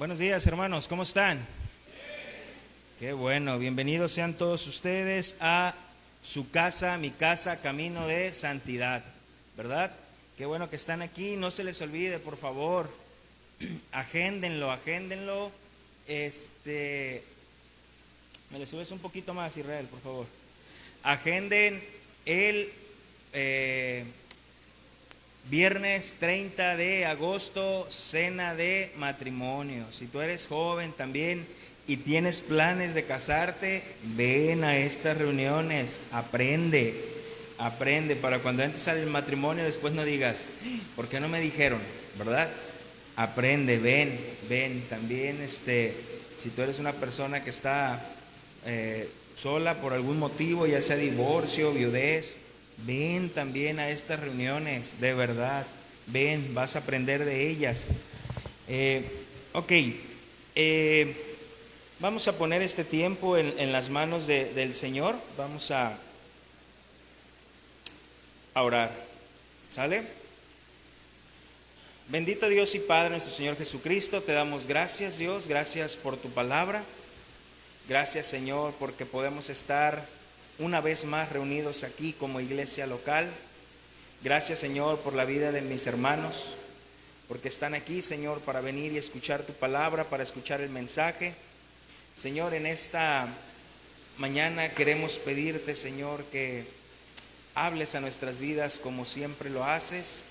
Buenos días, hermanos, ¿cómo están? Qué bueno, bienvenidos sean todos ustedes a su casa, mi casa, camino de santidad, ¿verdad? Qué bueno que están aquí, no se les olvide, por favor, agéndenlo. Me le subes un poquito más, Israel, por favor. Agenden el viernes 30 de agosto, cena de matrimonio. Si tú eres joven también y tienes planes de casarte, ven a estas reuniones, aprende para cuando entres al matrimonio después no digas, ¿por qué no me dijeron? ¿Verdad? Aprende, ven. También si tú eres una persona que está sola por algún motivo, ya sea divorcio, viudez, ven también a estas reuniones, de verdad, ven, vas a aprender de ellas. Ok, vamos a poner este tiempo en las manos del Señor, vamos a orar, ¿sale? Bendito Dios y Padre, nuestro Señor Jesucristo, te damos gracias, Dios, gracias por tu palabra, gracias, Señor, porque podemos estar una vez más reunidos aquí como iglesia local. Gracias, Señor, por la vida de mis hermanos, porque están aquí, Señor, para venir y escuchar tu palabra, para escuchar el mensaje. Señor, en esta mañana queremos pedirte, Señor, que hables a nuestras vidas como siempre lo haces,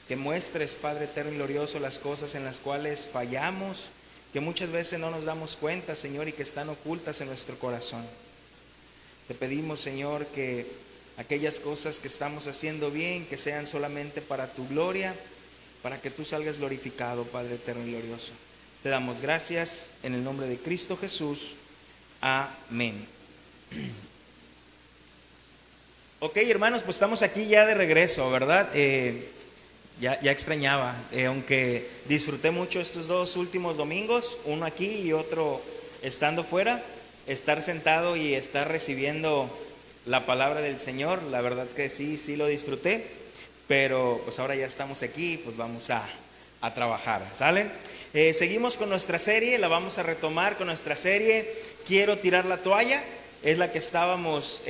que muestres, Padre eterno y glorioso, las cosas en las cuales fallamos, que muchas veces no nos damos cuenta, Señor, y que están ocultas en nuestro corazón. Te pedimos, Señor, que aquellas cosas que estamos haciendo bien, que sean solamente para tu gloria, para que tú salgas glorificado, Padre eterno y glorioso. Te damos gracias en el nombre de Cristo Jesús. Amén. Ok, hermanos, pues estamos aquí ya de regreso, ¿verdad? Ya extrañaba, aunque disfruté mucho estos dos últimos domingos, uno aquí y otro estando fuera, estar sentado y estar recibiendo la palabra del Señor, la verdad que sí lo disfruté, pero pues ahora ya estamos aquí, pues vamos a trabajar, ¿sale? Seguimos con nuestra serie, la vamos a retomar con nuestra serie Quiero tirar la toalla, es la que estábamos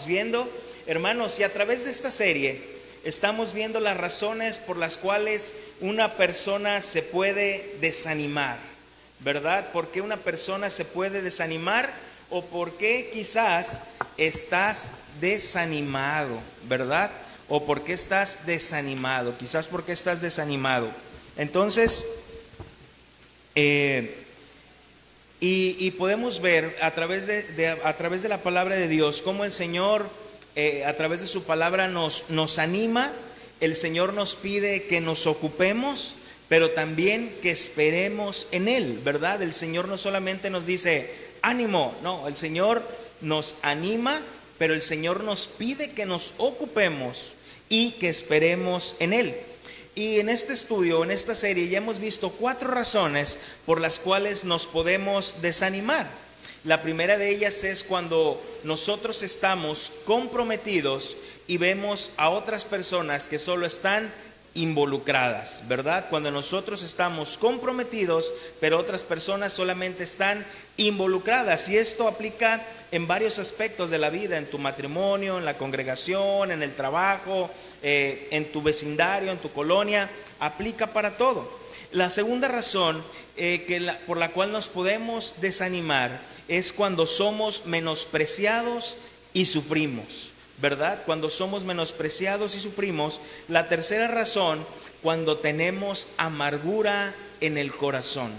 viendo, hermanos, y a través de esta serie estamos viendo las razones por las cuales una persona se puede desanimar, ¿verdad? ¿Por qué una persona se puede desanimar? O por qué quizás estás desanimado, ¿verdad? O por qué estás desanimado, quizás porque estás desanimado. Entonces, y podemos ver a través de la palabra de Dios cómo el Señor a través de su palabra nos anima. El Señor nos pide que nos ocupemos, pero también que esperemos en Él, ¿verdad? El Señor no solamente nos dice ánimo, no, el Señor nos anima, pero el Señor nos pide que nos ocupemos y que esperemos en Él. Y en este estudio, en esta serie, ya hemos visto 4 razones por las cuales nos podemos desanimar. La primera de ellas es cuando nosotros estamos comprometidos y vemos a otras personas que solo están involucradas, ¿verdad? Cuando nosotros estamos comprometidos, pero otras personas solamente están involucradas. Y esto aplica en varios aspectos de la vida, en tu matrimonio, en la congregación, en el trabajo, en tu vecindario, en tu colonia, aplica para todo. La segunda razón por la cual nos podemos desanimar es cuando somos menospreciados y sufrimos, ¿verdad? Cuando somos menospreciados y sufrimos. La tercera razón, cuando tenemos amargura en el corazón.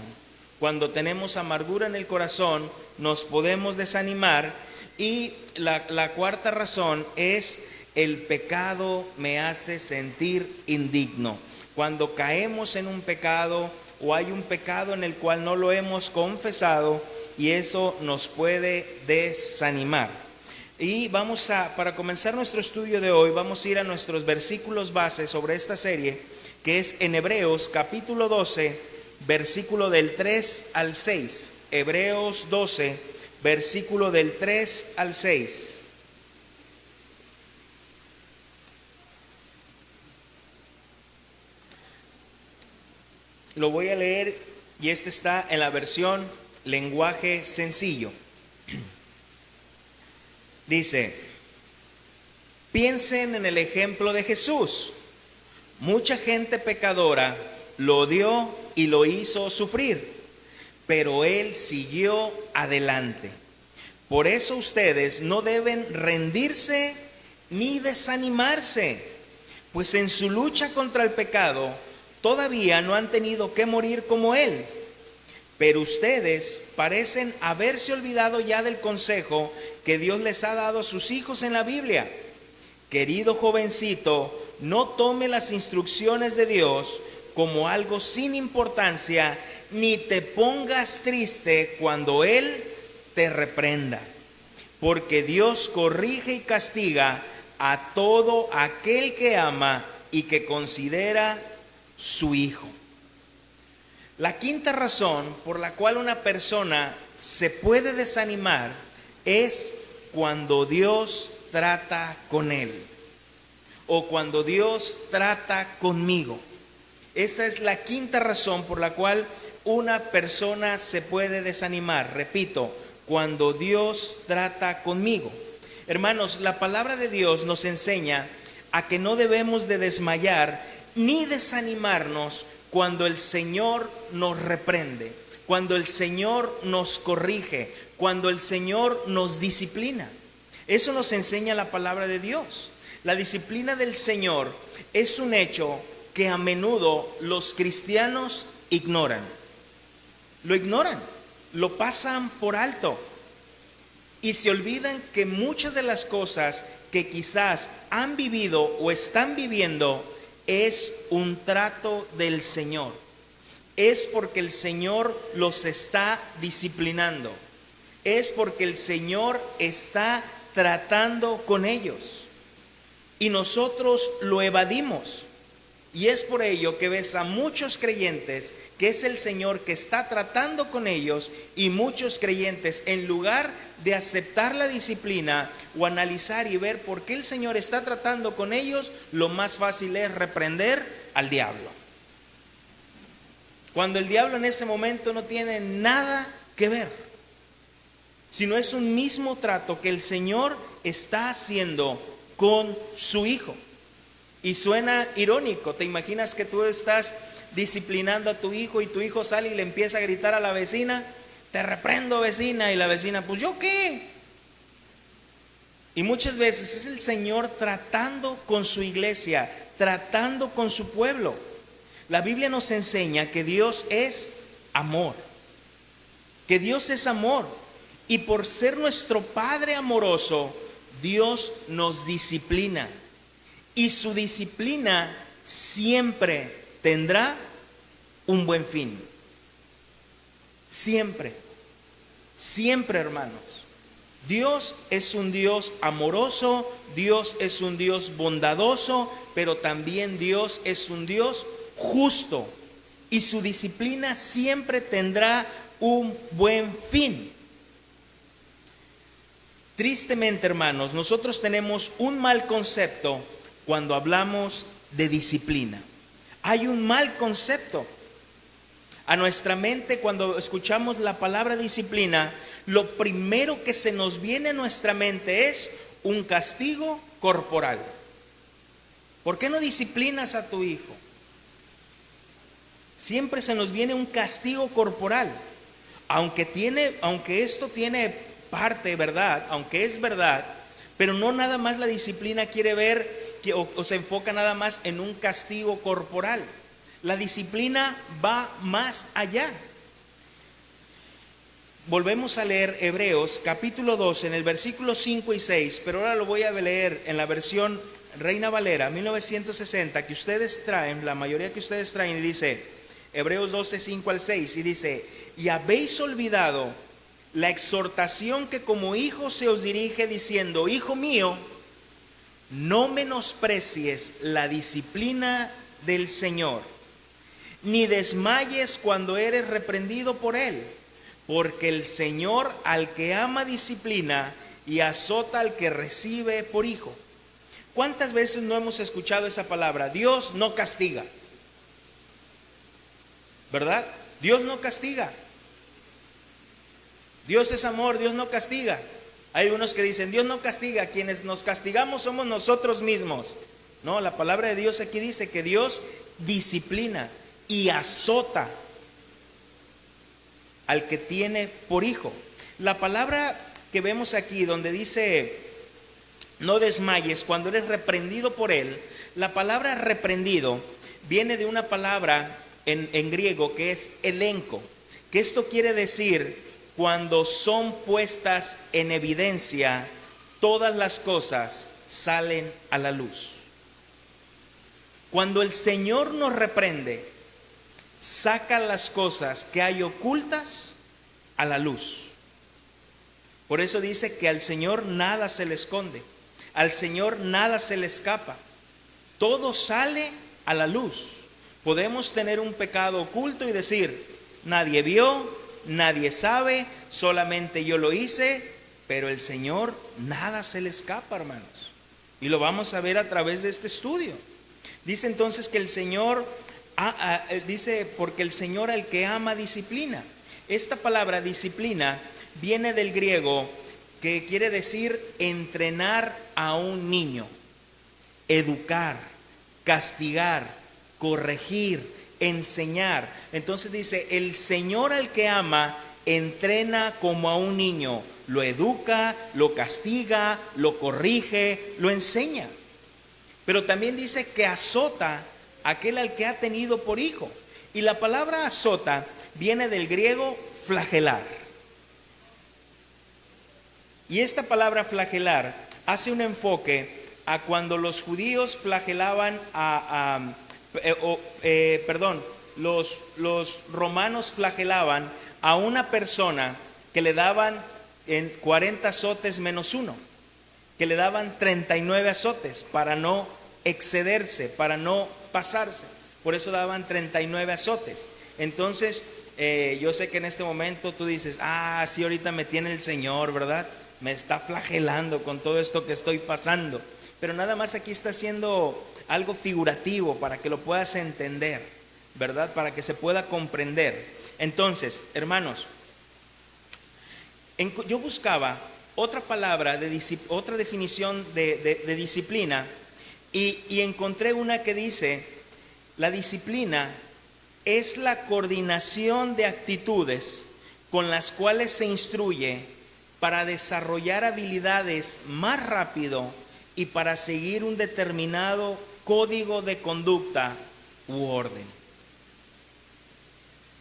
Cuando tenemos amargura en el corazón, nos podemos desanimar. Y la cuarta razón es el pecado me hace sentir indigno. Cuando caemos en un pecado o hay un pecado en el cual no lo hemos confesado, y eso nos puede desanimar. Y para comenzar nuestro estudio de hoy, vamos a ir a nuestros versículos base sobre esta serie, que es en Hebreos capítulo 12, versículo del 3 al 6. Hebreos 12, versículo del 3 al 6. Lo voy a leer Y este está en la versión lenguaje sencillo. Dice: piensen en el ejemplo de Jesús. Mucha gente pecadora lo odió y lo hizo sufrir, pero Él siguió adelante. Por eso ustedes no deben rendirse ni desanimarse, pues en su lucha contra el pecado todavía no han tenido que morir como Él. Pero ustedes parecen haberse olvidado ya del consejo que Dios les ha dado a sus hijos en la Biblia. Querido jovencito, no tome las instrucciones de Dios como algo sin importancia, ni te pongas triste cuando Él te reprenda, porque Dios corrige y castiga a todo aquel que ama y que considera su hijo. La quinta razón por la cual una persona se puede desanimar es cuando Dios trata con él o cuando Dios trata conmigo. Esa es la quinta razón por la cual una persona se puede desanimar. Repito, cuando Dios trata conmigo. Hermanos, la palabra de Dios nos enseña a que no debemos de desmayar ni desanimarnos cuando el Señor nos reprende, cuando el Señor nos corrige, cuando el Señor nos disciplina. Eso nos enseña la palabra de Dios. La disciplina del Señor es un hecho que a menudo los cristianos ignoran. Lo ignoran, lo pasan por alto y se olvidan que muchas de las cosas que quizás han vivido o están viviendo es un trato del Señor. Es porque el Señor los está disciplinando. Es porque el Señor está tratando con ellos. Y nosotros lo evadimos. Y es por ello que ves a muchos creyentes que es el Señor que está tratando con ellos, y muchos creyentes, en lugar de aceptar la disciplina o analizar y ver por qué el Señor está tratando con ellos, lo más fácil es reprender al diablo. Cuando el diablo en ese momento no tiene nada que ver, sino es un mismo trato que el Señor está haciendo con su hijo. Y suena irónico. ¿Te imaginas que tú estás disciplinando a tu hijo y tu hijo sale y le empieza a gritar a la vecina: te reprendo, vecina? Y la vecina: pues ¿yo qué? Y muchas veces es el Señor tratando con su iglesia, tratando con su pueblo. La Biblia nos enseña que Dios es amor, que Dios es amor, y por ser nuestro Padre amoroso, Dios nos disciplina. Y su disciplina siempre tendrá un buen fin. Siempre, siempre, hermanos. Dios es un Dios amoroso, Dios es un Dios bondadoso, pero también Dios es un Dios justo. Y su disciplina siempre tendrá un buen fin. Tristemente, hermanos, nosotros tenemos un mal concepto cuando hablamos de disciplina. Hay un mal concepto. A nuestra mente, cuando escuchamos la palabra disciplina, lo primero que se nos viene a nuestra mente es un castigo corporal. ¿Por qué no disciplinas a tu hijo? Siempre se nos viene un castigo corporal. Aunque esto tiene parte verdad, aunque es verdad, pero no nada más la disciplina quiere ver o se enfoca nada más en un castigo corporal. La disciplina va más allá. Volvemos a leer Hebreos capítulo 2 en el versículo 5 y 6, pero ahora lo voy a leer en la versión Reina Valera 1960 que ustedes traen, la mayoría que ustedes traen, y dice Hebreos 12, 5 al 6, y dice: y habéis olvidado la exhortación que como hijo se os dirige, diciendo: hijo mío, no menosprecies la disciplina del Señor, ni desmayes cuando eres reprendido por Él, porque el Señor al que ama disciplina y azota al que recibe por hijo. ¿Cuántas veces no hemos escuchado esa palabra? Dios no castiga, ¿verdad? Dios no castiga. Dios es amor, Dios no castiga. Hay unos que dicen, Dios no castiga, quienes nos castigamos somos nosotros mismos. No, la palabra de Dios aquí dice que Dios disciplina y azota al que tiene por hijo. La palabra que vemos aquí donde dice, no desmayes cuando eres reprendido por él, la palabra reprendido viene de una palabra en griego que es elenco, que esto quiere decir cuando son puestas en evidencia, todas las cosas salen a la luz. Cuando el Señor nos reprende, saca las cosas que hay ocultas a la luz. Por eso dice que al Señor nada se le esconde, al Señor nada se le escapa, todo sale a la luz. Podemos tener un pecado oculto y decir, nadie vio, nadie sabe, solamente yo lo hice, pero el Señor nada se le escapa, hermanos. Y lo vamos a ver a través de este estudio. Dice entonces que el Señor, dice, porque el Señor al que ama disciplina. Esta palabra disciplina viene del griego que quiere decir entrenar a un niño, educar, castigar, corregir, enseñar. Entonces dice, el Señor al que ama entrena como a un niño, lo educa, lo castiga, lo corrige, lo enseña. Pero también dice que azota a aquel al que ha tenido por hijo. Y la palabra azota viene del griego flagelar. Y esta palabra flagelar hace un enfoque a cuando los judíos flagelaban los romanos flagelaban a una persona que le daban en 40 azotes menos uno, que le daban 39 azotes para no excederse, para no pasarse. Por eso daban 39 azotes. Entonces, yo sé que en este momento tú dices, sí, ahorita me tiene el Señor, ¿verdad? Me está flagelando con todo esto que estoy pasando. Pero nada más aquí está haciendo algo figurativo para que lo puedas entender, ¿verdad? Para que se pueda comprender. Entonces, hermanos, yo buscaba otra palabra, otra definición de disciplina y encontré una que dice, la disciplina es la coordinación de actitudes con las cuales se instruye para desarrollar habilidades más rápido y para seguir un determinado código de conducta u orden.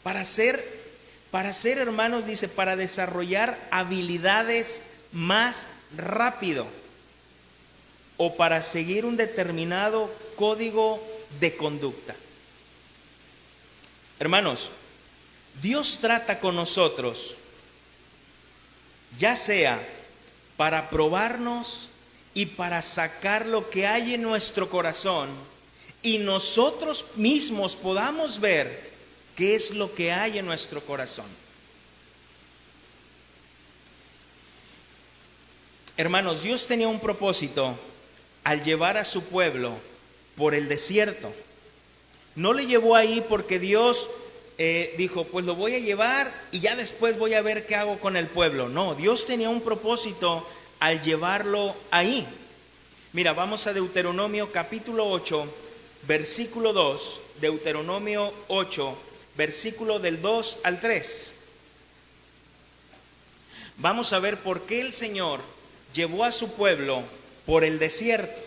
Para ser, hermanos, dice, para desarrollar habilidades más rápido o para seguir un determinado código de conducta. Hermanos, Dios trata con nosotros, ya sea para probarnos y para sacar lo que hay en nuestro corazón y nosotros mismos podamos ver qué es lo que hay en nuestro corazón. Hermanos, Dios tenía un propósito al llevar a su pueblo por el desierto. No le llevó ahí porque Dios dijo, pues lo voy a llevar y ya después voy a ver qué hago con el pueblo. No, Dios tenía un propósito al llevarlo ahí. Mira, vamos a Deuteronomio capítulo 8, versículo 2. Deuteronomio 8, versículo del 2 al 3. Vamos a ver por qué el Señor llevó a su pueblo por el desierto.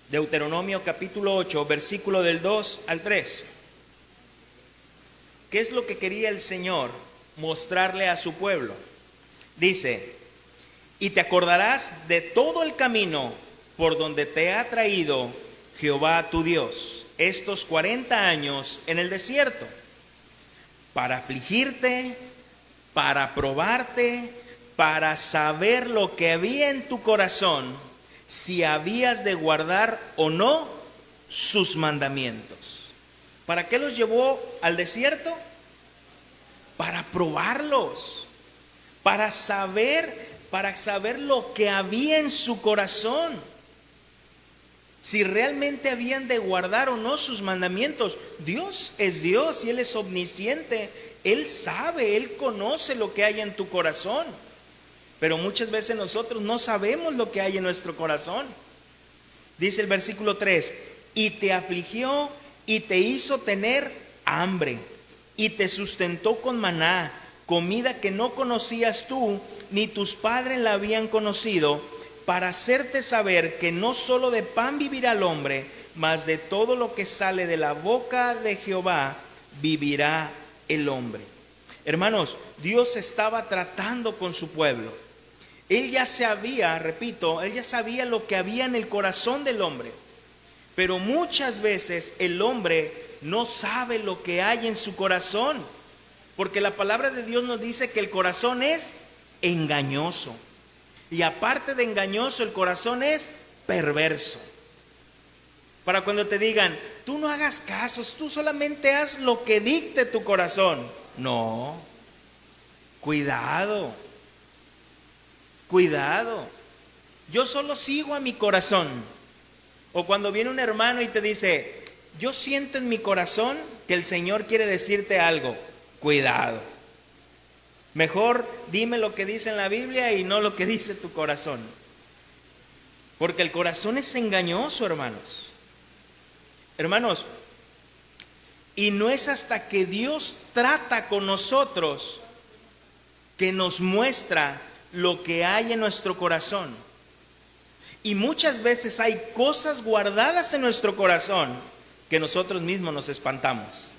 Deuteronomio capítulo 8, versículo del 2 al 3. ¿Qué es lo que quería el Señor mostrarle a su pueblo? Dice, y te acordarás de todo el camino por donde te ha traído Jehová tu Dios estos 40 años en el desierto, para afligirte, para probarte, para saber lo que había en tu corazón, si habías de guardar o no sus mandamientos. ¿Para qué los llevó al desierto? Para probarlos, para saber lo que había en su corazón. si realmente habían de guardar o no sus mandamientos. Dios es Dios y Él es omnisciente. Él sabe, Él conoce lo que hay en tu corazón. Pero muchas veces nosotros no sabemos lo que hay en nuestro corazón. Dice el versículo 3, y te afligió y te hizo tener hambre y te sustentó con maná, comida que no conocías tú ni tus padres la habían conocido, para hacerte saber que no solo de pan vivirá el hombre, mas de todo lo que sale de la boca de Jehová vivirá el hombre. Hermanos, Dios estaba tratando con su pueblo. Él ya sabía, repito, Él ya sabía lo que había en el corazón del hombre. Pero muchas veces el hombre no sabe lo que hay en su corazón. Porque la palabra de Dios nos dice que el corazón es engañoso. Y aparte de engañoso, el corazón es perverso. Para cuando te digan, tú no hagas casos, tú solamente haz lo que dicte tu corazón. No, cuidado. Cuidado, yo solo sigo a mi corazón. O cuando viene un hermano y te dice, yo siento en mi corazón que el Señor quiere decirte algo. Cuidado. Mejor dime lo que dice en la Biblia y no lo que dice tu corazón. Porque el corazón es engañoso, hermanos. Hermanos, y no es hasta que Dios trata con nosotros que nos muestra lo que hay en nuestro corazón. Y muchas veces hay cosas guardadas en nuestro corazón que nosotros mismos nos espantamos.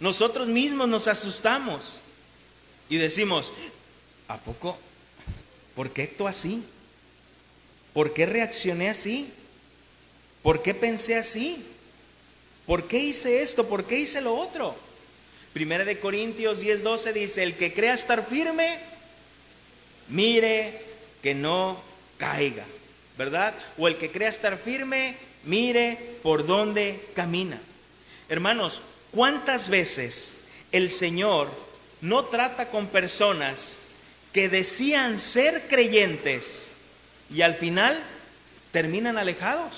Nosotros mismos nos asustamos y decimos, ¿a poco? ¿Por qué actúo así? ¿Por qué reaccioné así? ¿Por qué pensé así? ¿Por qué hice esto? ¿Por qué hice lo otro? Primera de Corintios 10:12 dice, el que crea estar firme, mire que no caiga, ¿verdad? O el que crea estar firme, mire por dónde camina. Hermanos, ¿cuántas veces el Señor no trata con personas que decían ser creyentes y al final terminan alejados?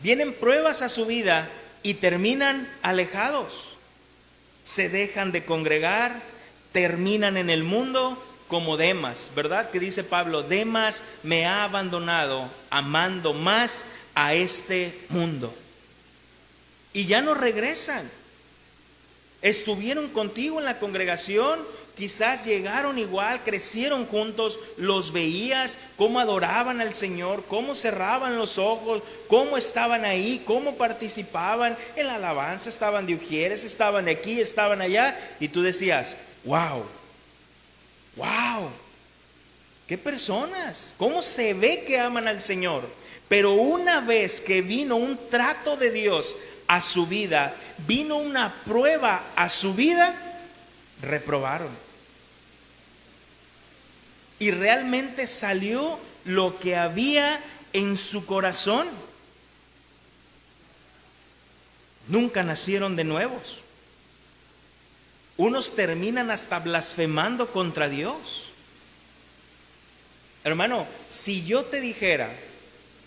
Vienen pruebas a su vida y terminan alejados. Se dejan de congregar, terminan en el mundo como Demas, ¿verdad? Que dice Pablo, Demas me ha abandonado amando más a este mundo. Y ya no regresan. Estuvieron contigo en la congregación, quizás llegaron igual, crecieron juntos, los veías, cómo adoraban al Señor, cómo cerraban los ojos, cómo estaban ahí, cómo participaban en la alabanza, estaban de ujieres, estaban aquí, estaban allá, y tú decías, wow, qué personas, cómo se ve que aman al Señor. Pero una vez que vino un trato de Dios a su vida, vino una prueba a su vida, reprobaron. Y realmente salió lo que había en su corazón. Nunca nacieron de nuevos. Unos terminan hasta blasfemando contra Dios. Hermano, si yo te dijera,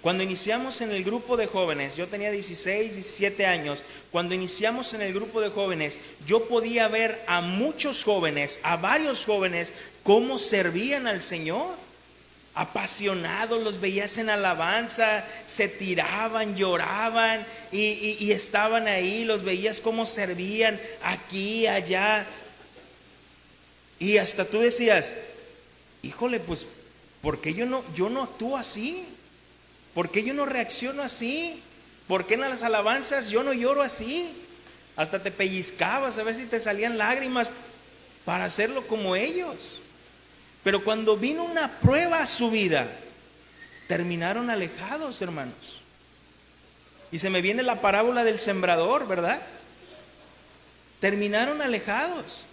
cuando iniciamos en el grupo de jóvenes, yo tenía 16, 17 años, cuando iniciamos en el grupo de jóvenes, yo podía ver a muchos jóvenes, a varios jóvenes, cómo servían al Señor. Apasionados, los veías en alabanza, se tiraban, lloraban y estaban ahí, los veías cómo servían aquí, allá. Y hasta tú decías, híjole, pues, ¿por qué yo no actúo así? ¿Por qué yo no reacciono así? ¿Por qué en las alabanzas yo no lloro así? Hasta te pellizcabas a ver si te salían lágrimas para hacerlo como ellos. Pero cuando vino una prueba a su vida, terminaron alejados, hermanos. Y se me viene la parábola del sembrador, ¿verdad? Terminaron alejados.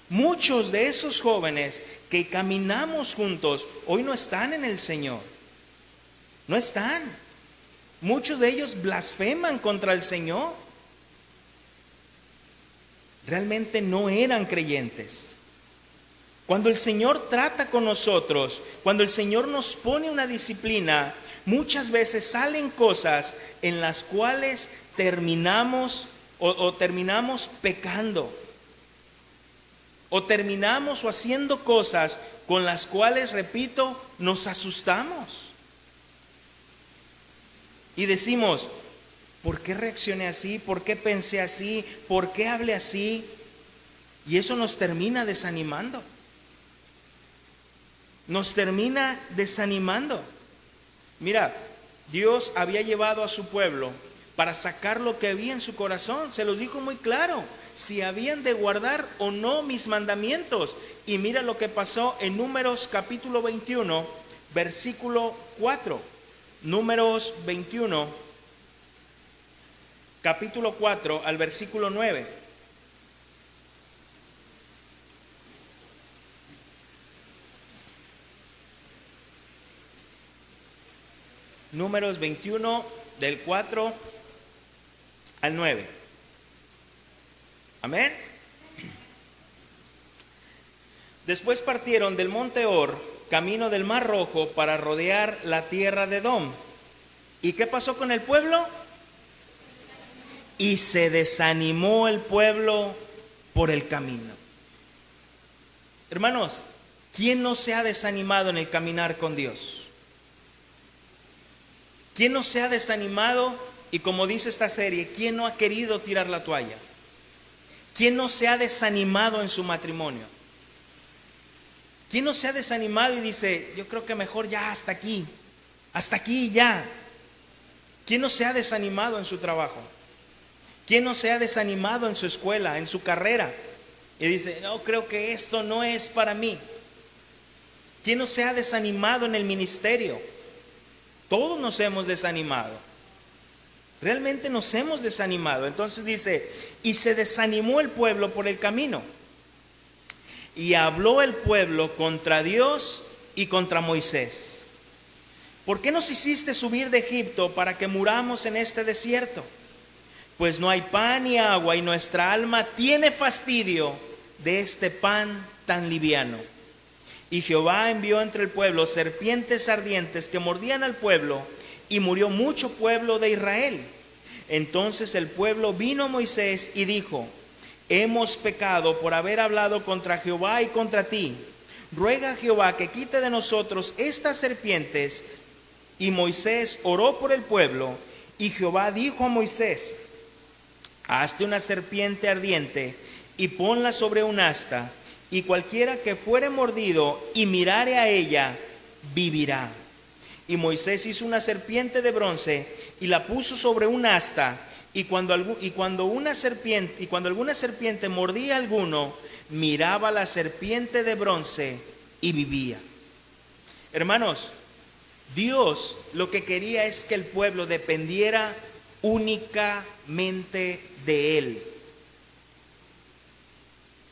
Muchos de esos jóvenes que caminamos juntos hoy no están en el Señor. No están. Muchos de ellos blasfeman contra el Señor. Realmente no eran creyentes. Cuando el Señor trata con nosotros, cuando el Señor nos pone una disciplina, muchas veces salen cosas en las cuales terminamos terminamos pecando. O terminamos haciendo cosas con las cuales, repito, nos asustamos. Y decimos, ¿por qué reaccioné así? ¿Por qué pensé así? ¿Por qué hablé así? Y eso nos termina desanimando. Nos termina desanimando. Mira, Dios había llevado a su pueblo para sacar lo que había en su corazón. Se los dijo muy claro, si habían de guardar o no mis mandamientos. Y mira lo que pasó en Números capítulo 21, versículo 4. Números 21, capítulo 4 al versículo 9. Números 21 del 4 al 9. Amén. Después partieron del monte Hor, camino del Mar Rojo, para rodear la tierra de Edom. ¿Y qué pasó con el pueblo? Y se desanimó el pueblo por el camino. Hermanos, ¿quién no se ha desanimado en el caminar con Dios? ¿Quién no se ha desanimado? Y como dice esta serie, ¿quién no ha querido tirar la toalla? ¿Quién no se ha desanimado en su matrimonio? ¿Quién no se ha desanimado y dice, yo creo que mejor ya hasta aquí ya? ¿Quién no se ha desanimado en su trabajo? ¿Quién no se ha desanimado en su escuela, en su carrera? Y dice, no, creo que esto no es para mí. ¿Quién no se ha desanimado en el ministerio? Todos nos hemos desanimado. Realmente nos hemos desanimado. Entonces dice, y se desanimó el pueblo por el camino. Y habló el pueblo contra Dios y contra Moisés. ¿Por qué nos hiciste subir de Egipto para que muramos en este desierto? Pues no hay pan ni agua y nuestra alma tiene fastidio de este pan tan liviano. Y Jehová envió entre el pueblo serpientes ardientes que mordían al pueblo, y murió mucho pueblo de Israel. Entonces el pueblo vino a Moisés y dijo, hemos pecado por haber hablado contra Jehová y contra ti. Ruega a Jehová que quite de nosotros estas serpientes. Y Moisés oró por el pueblo, y Jehová dijo a Moisés, hazte una serpiente ardiente y ponla sobre un asta, y cualquiera que fuere mordido y mirare a ella, vivirá. Y Moisés hizo una serpiente de bronce y la puso sobre un asta, y cuando alguna serpiente mordía a alguno, miraba la serpiente de bronce y vivía. Hermanos, Dios lo que quería es que el pueblo dependiera únicamente de Él.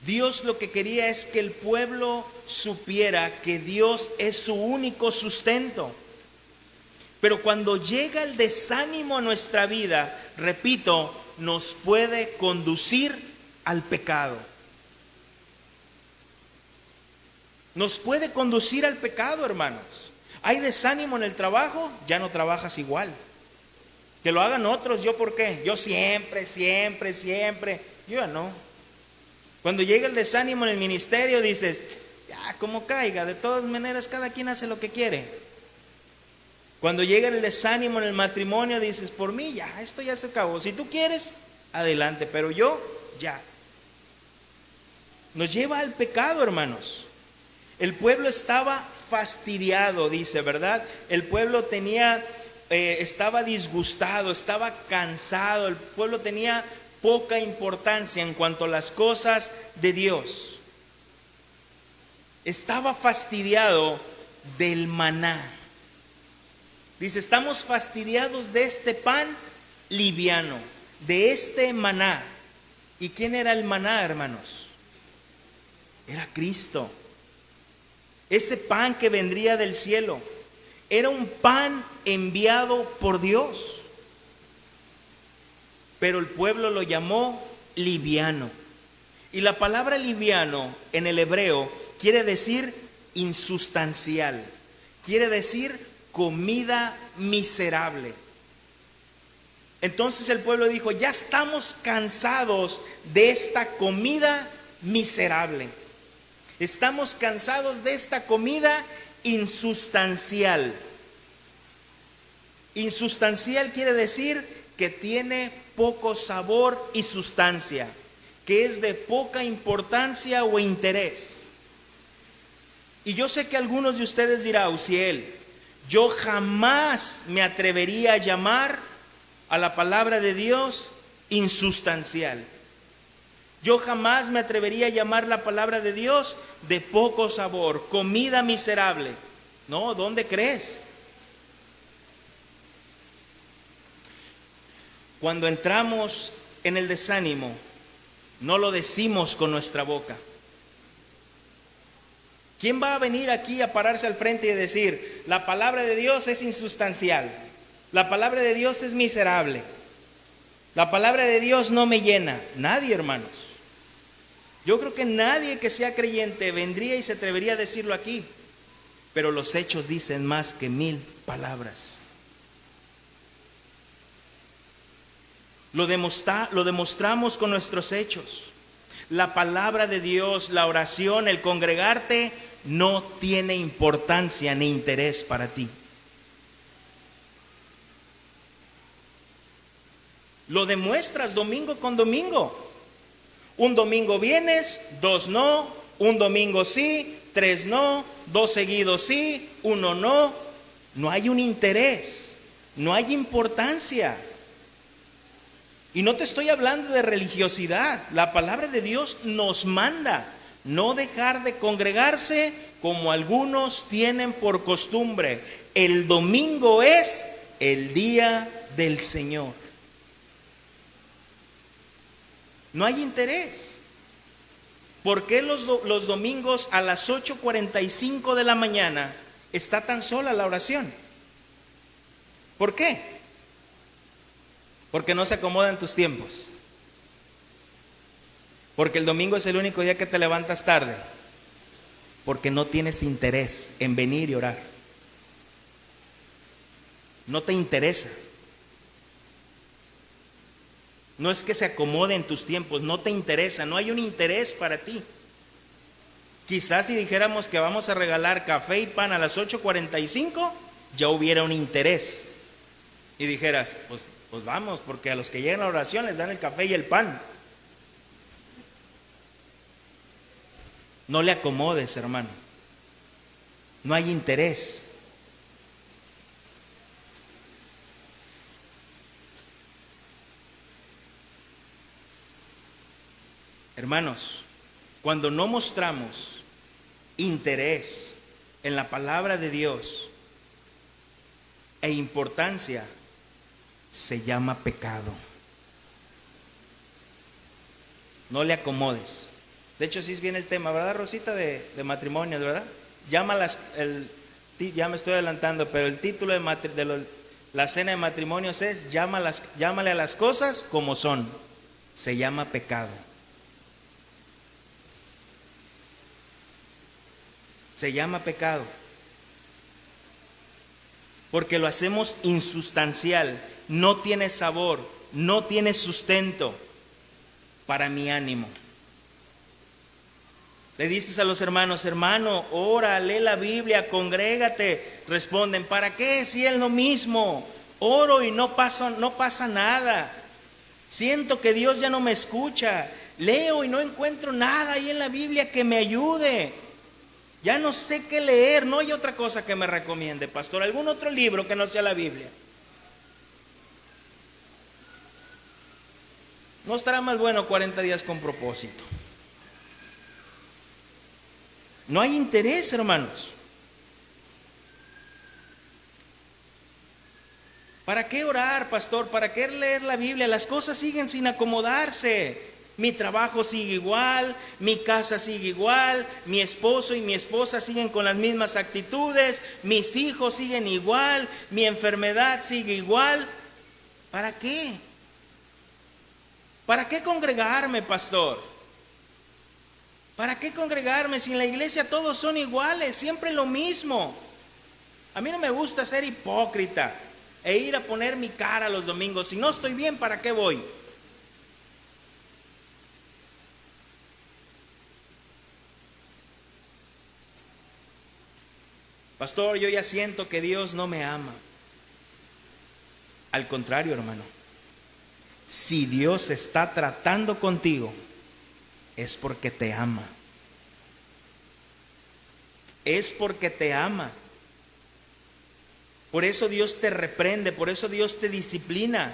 Dios lo que quería es que el pueblo supiera que Dios es su único sustento. Pero cuando llega el desánimo a nuestra vida, repito, nos puede conducir al pecado. Nos puede conducir al pecado, hermanos. Hay desánimo en el trabajo, ya no trabajas igual. Que lo hagan otros, ¿yo por qué? Yo siempre. Yo ya no. Cuando llega el desánimo en el ministerio, dices, ya, como caiga, de todas maneras cada quien hace lo que quiere. Cuando llega el desánimo en el matrimonio, dices, por mí ya, esto ya se acabó. Si tú quieres, adelante, pero yo ya. Nos lleva al pecado, hermanos. El pueblo estaba fastidiado, dice, ¿verdad? El pueblo estaba disgustado, estaba cansado. El pueblo tenía poca importancia en cuanto a las cosas de Dios. Estaba fastidiado del maná. Dice, estamos fastidiados de este pan liviano, de este maná. ¿Y quién era el maná, hermanos? Era Cristo. Ese pan que vendría del cielo era un pan enviado por Dios. Pero el pueblo lo llamó liviano. Y la palabra liviano en el hebreo quiere decir insustancial, quiere decir comida miserable. Entonces el pueblo dijo, ya estamos cansados de esta comida miserable. Estamos cansados de esta comida insustancial. Insustancial quiere decir que tiene poco sabor y sustancia, que es de poca importancia o interés. Y yo sé que algunos de ustedes dirán, Uziel, yo jamás me atrevería a llamar a la palabra de Dios insustancial. Yo jamás me atrevería a llamar la palabra de Dios de poco sabor, comida miserable. No, ¿dónde crees? Cuando entramos en el desánimo, no lo decimos con nuestra boca. ¿Quién va a venir aquí a pararse al frente y decir, la palabra de Dios es insustancial, la palabra de Dios es miserable, la palabra de Dios no me llena? Nadie, hermanos. Yo creo que nadie que sea creyente vendría y se atrevería a decirlo aquí, pero los hechos dicen más que 1000 palabras. Lo demostramos con nuestros hechos. La palabra de Dios, la oración, el congregarte, no tiene importancia ni interés para ti. Lo demuestras domingo con domingo. Un domingo vienes, 2 no, un domingo sí, 3 no, 2 seguidos sí, 1 no. No hay un interés, no hay importancia. Y no te estoy hablando de religiosidad. La palabra de Dios nos manda no dejar de congregarse como algunos tienen por costumbre. El domingo es el día del Señor. No hay interés. ¿Por qué los domingos a las 8:45 de la mañana está tan sola la oración? ¿Por qué? Porque no se acomodan tus tiempos. Porque el domingo es el único día que te levantas tarde. Porque no tienes interés en venir y orar. No te interesa. No es que se acomoden tus tiempos, no te interesa, no hay un interés para ti. Quizás si dijéramos que vamos a regalar café y pan a las 8:45, ya hubiera un interés. Y dijeras, pues vamos, porque a los que llegan a la oración les dan el café y el pan. No le acomodes, hermano. No hay interés. Hermanos, cuando no mostramos interés en la palabra de Dios e importancia, se llama pecado. No le acomodes. De hecho, sí es bien el tema, ¿verdad, Rosita? De matrimonios, ¿verdad? Ya me estoy adelantando, pero el título de la cena de matrimonios es llámale a las cosas como son. Se llama pecado. Se llama pecado. Porque lo hacemos insustancial, no tiene sabor, no tiene sustento para mi ánimo. Le dices a los hermanos, hermano, ora, lee la Biblia, congrégate. Responden, ¿para qué? Si es lo mismo. Oro y no pasa nada. Siento que Dios ya no me escucha. Leo y no encuentro nada ahí en la Biblia que me ayude. Ya no sé qué leer, no hay otra cosa que me recomiende, pastor. ¿Algún otro libro que no sea la Biblia? ¿No estará más bueno 40 días con propósito? No hay interés, hermanos. ¿Para qué orar, pastor? ¿Para qué leer la Biblia? Las cosas siguen sin acomodarse. Mi trabajo sigue igual, mi casa sigue igual, mi esposo y mi esposa siguen con las mismas actitudes, mis hijos siguen igual, mi enfermedad sigue igual. ¿Para qué? ¿Para qué congregarme, pastor? ¿Para qué congregarme si en la iglesia todos son iguales, siempre lo mismo? A mí no me gusta ser hipócrita e ir a poner mi cara los domingos. Si no estoy bien, ¿para qué voy? Pastor, yo ya siento que Dios no me ama. Al contrario, hermano. Si Dios está tratando contigo, es porque te ama. Es porque te ama. Por eso Dios te reprende, por eso Dios te disciplina.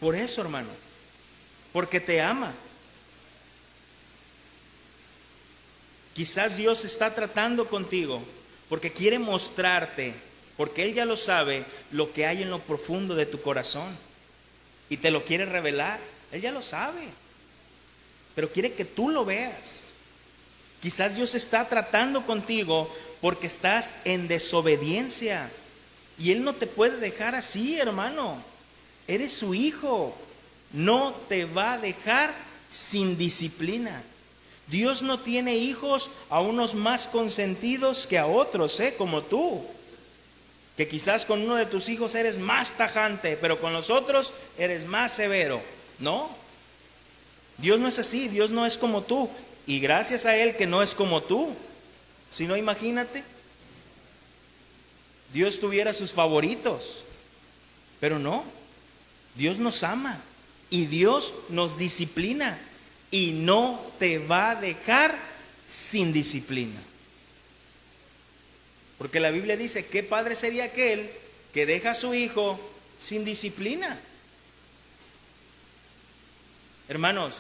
Por eso, hermano, porque te ama. Quizás Dios está tratando contigo porque quiere mostrarte, porque Él ya lo sabe, lo que hay en lo profundo de tu corazón. Y te lo quiere revelar. Él ya lo sabe, pero quiere que tú lo veas. Quizás Dios está tratando contigo porque estás en desobediencia. Y Él no te puede dejar así, hermano. Eres su hijo. No te va a dejar sin disciplina. Dios no tiene hijos a unos más consentidos que a otros, como tú. Que quizás con uno de tus hijos eres más tajante, pero con los otros eres más severo. No. Dios no es así, Dios no es como tú. Y gracias a Él que no es como tú. Si no, imagínate, Dios tuviera sus favoritos. Pero no, Dios nos ama y Dios nos disciplina. Y no te va a dejar sin disciplina. Porque la Biblia dice, ¿qué padre sería aquel que deja a su hijo sin disciplina? Hermanos,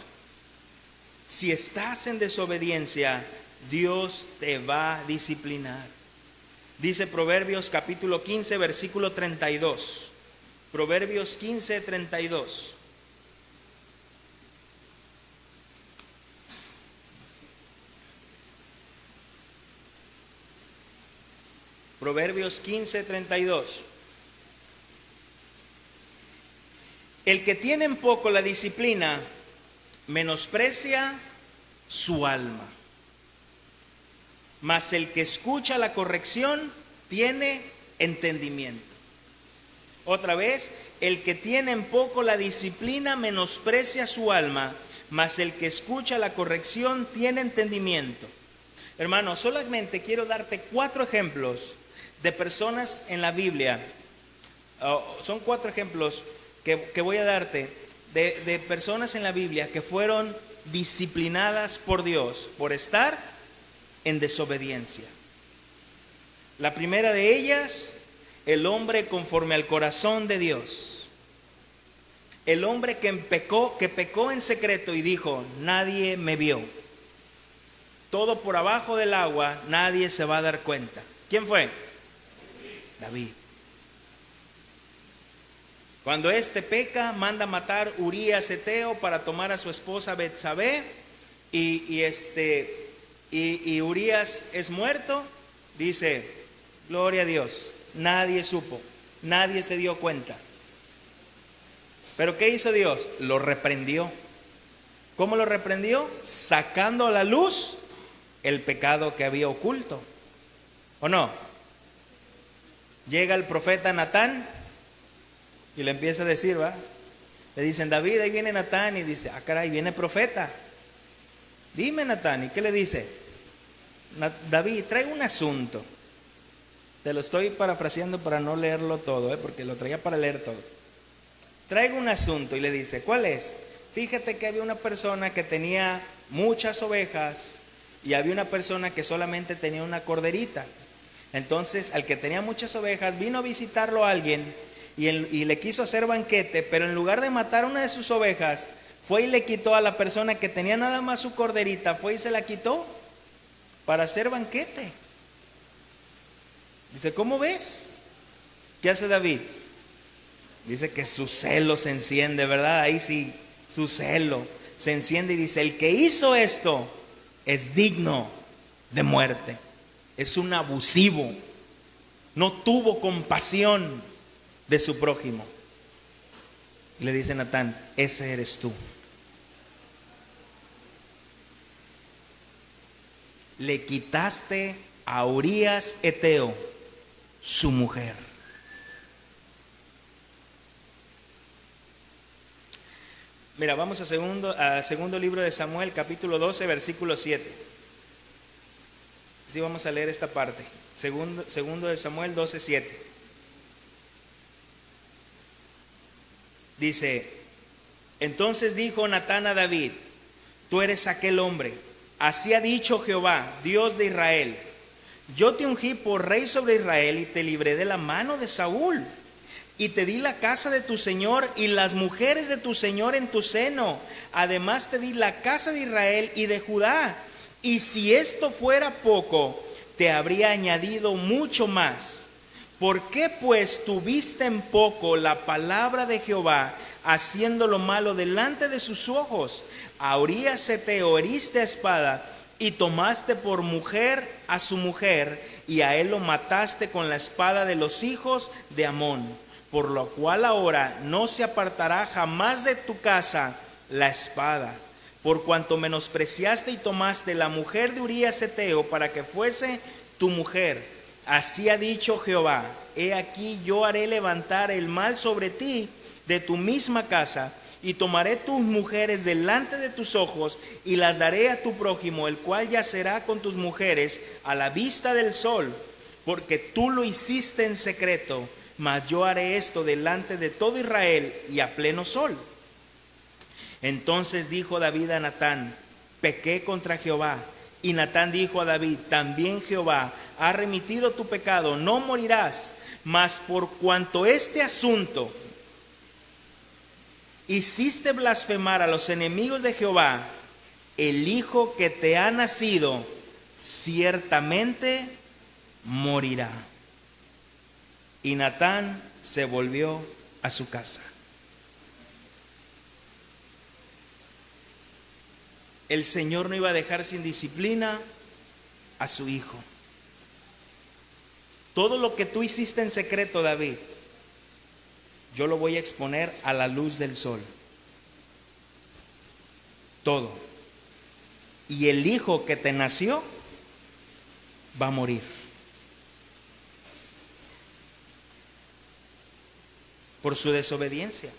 si estás en desobediencia, Dios te va a disciplinar. Dice Proverbios capítulo 15, versículo 32. Proverbios 15, 32. Proverbios 15, 32. El que tiene en poco la disciplina, menosprecia su alma. Mas el que escucha la corrección, tiene entendimiento. Otra vez, el que tiene en poco la disciplina, menosprecia su alma. Mas el que escucha la corrección, tiene entendimiento. Hermano, solamente quiero darte 4 ejemplos de personas en la Biblia. Son 4 ejemplos que voy a darte de personas en la Biblia que fueron disciplinadas por Dios por estar en desobediencia. La primera de ellas, el hombre conforme al corazón de Dios. El hombre que pecó en secreto y dijo, nadie me vio. Todo por abajo del agua, nadie se va a dar cuenta. ¿Quién fue? David. Cuando éste peca, manda matar Urías Eteo para tomar a su esposa Betsabé, y Urías es muerto. Dice, gloria a Dios, nadie supo, nadie se dio cuenta. Pero ¿qué hizo Dios? Lo reprendió. ¿Cómo lo reprendió? Sacando a la luz el pecado que había oculto. ¿O no? Llega el profeta Natán y le empieza a decir, ¿va? Le dicen, David, ahí viene Natán, y dice, caray, viene profeta. Dime, Natán, ¿y qué le dice? David, trae un asunto. Te lo estoy parafraseando para no leerlo todo, porque lo traía para leer todo. Traigo un asunto, y le dice, ¿cuál es? Fíjate que había una persona que tenía muchas ovejas y había una persona que solamente tenía una corderita. Entonces, al que tenía muchas ovejas, vino a visitarlo a alguien y le quiso hacer banquete, pero en lugar de matar una de sus ovejas, fue y le quitó a la persona que tenía nada más su corderita, fue y se la quitó para hacer banquete. Dice, ¿cómo ves? ¿Qué hace David? Dice que su celo se enciende, ¿verdad? Ahí sí, su celo se enciende y dice, el que hizo esto es digno de muerte. Es un abusivo. No tuvo compasión de su prójimo. Y le dice Natán, ese eres tú. le quitaste a Urías Eteo su mujer. Mira, vamos a segundo libro de Samuel, capítulo 12, versículo 7. Sí, vamos a leer esta parte. Segundo de Samuel 12, 7. Dice: entonces dijo Natán a David: tú eres aquel hombre. Así ha dicho Jehová, Dios de Israel: yo te ungí por rey sobre Israel y te libré de la mano de Saúl. Y te di la casa de tu señor y las mujeres de tu señor en tu seno. Además te di la casa de Israel y de Judá. Y si esto fuera poco, te habría añadido mucho más. ¿Por qué pues tuviste en poco la palabra de Jehová, haciendo lo malo delante de sus ojos? A Urías Eteo heriste a espada y tomaste por mujer a su mujer, y a él lo mataste con la espada de los hijos de Amón. Por lo cual ahora no se apartará jamás de tu casa la espada, por cuanto menospreciaste y tomaste la mujer de Urías Eteo para que fuese tu mujer. Así ha dicho Jehová: he aquí yo haré levantar el mal sobre ti de tu misma casa, y tomaré tus mujeres delante de tus ojos, y las daré a tu prójimo, el cual yacerá con tus mujeres a la vista del sol, porque tú lo hiciste en secreto. Mas yo haré esto delante de todo Israel y a pleno sol. Entonces dijo David a Natán: pequé contra Jehová. Y Natán dijo a David: también Jehová ha remitido tu pecado, no morirás. Mas por cuanto este asunto hiciste blasfemar a los enemigos de Jehová, el hijo que te ha nacido ciertamente morirá. Y Natán se volvió a su casa. El Señor no iba a dejar sin disciplina a su hijo. Todo lo que tú hiciste en secreto, David, yo lo voy a exponer a la luz del sol. Todo. Y el hijo que te nació va a morir. Por su desobediencia.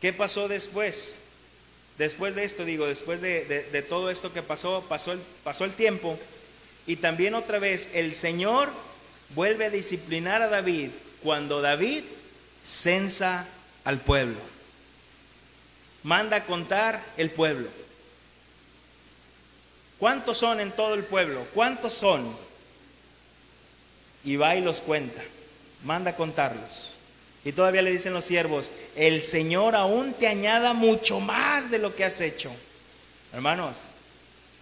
¿Qué pasó después? Después de esto, después de todo esto que pasó el tiempo, y también otra vez el Señor vuelve a disciplinar a David cuando David censa al pueblo. Manda a contar el pueblo. ¿Cuántos son en todo el pueblo? ¿Cuántos son? Y va y los cuenta. Manda a contarlos. Y todavía le dicen los siervos: el Señor aún te añada mucho más de lo que has hecho. Hermanos,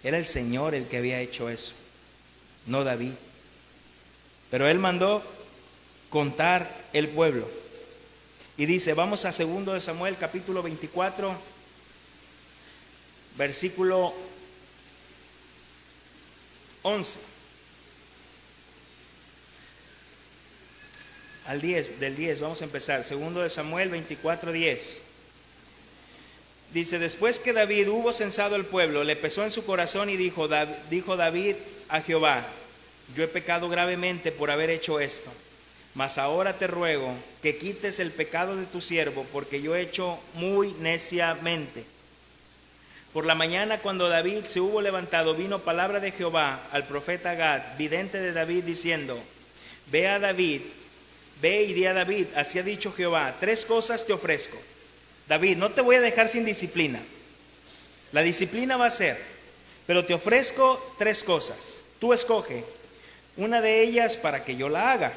era el Señor el que había hecho eso, no David. Pero él mandó contar el pueblo. Y dice, vamos a 2 de Samuel, capítulo 24, versículo 11. Del 10, vamos a empezar. 2 de Samuel 24, 10. Dice: después que David hubo censado el pueblo, le pesó en su corazón y dijo David a Jehová: yo he pecado gravemente por haber hecho esto. Mas ahora te ruego que quites el pecado de tu siervo, porque yo he hecho muy neciamente. Por la mañana, cuando David se hubo levantado, vino palabra de Jehová al profeta Gad, vidente de David, diciendo: Ve y di a David, así ha dicho Jehová: 3 cosas te ofrezco. David, no te voy a dejar sin disciplina. La disciplina va a ser, pero te ofrezco 3 cosas. Tú escoge una de ellas para que yo la haga.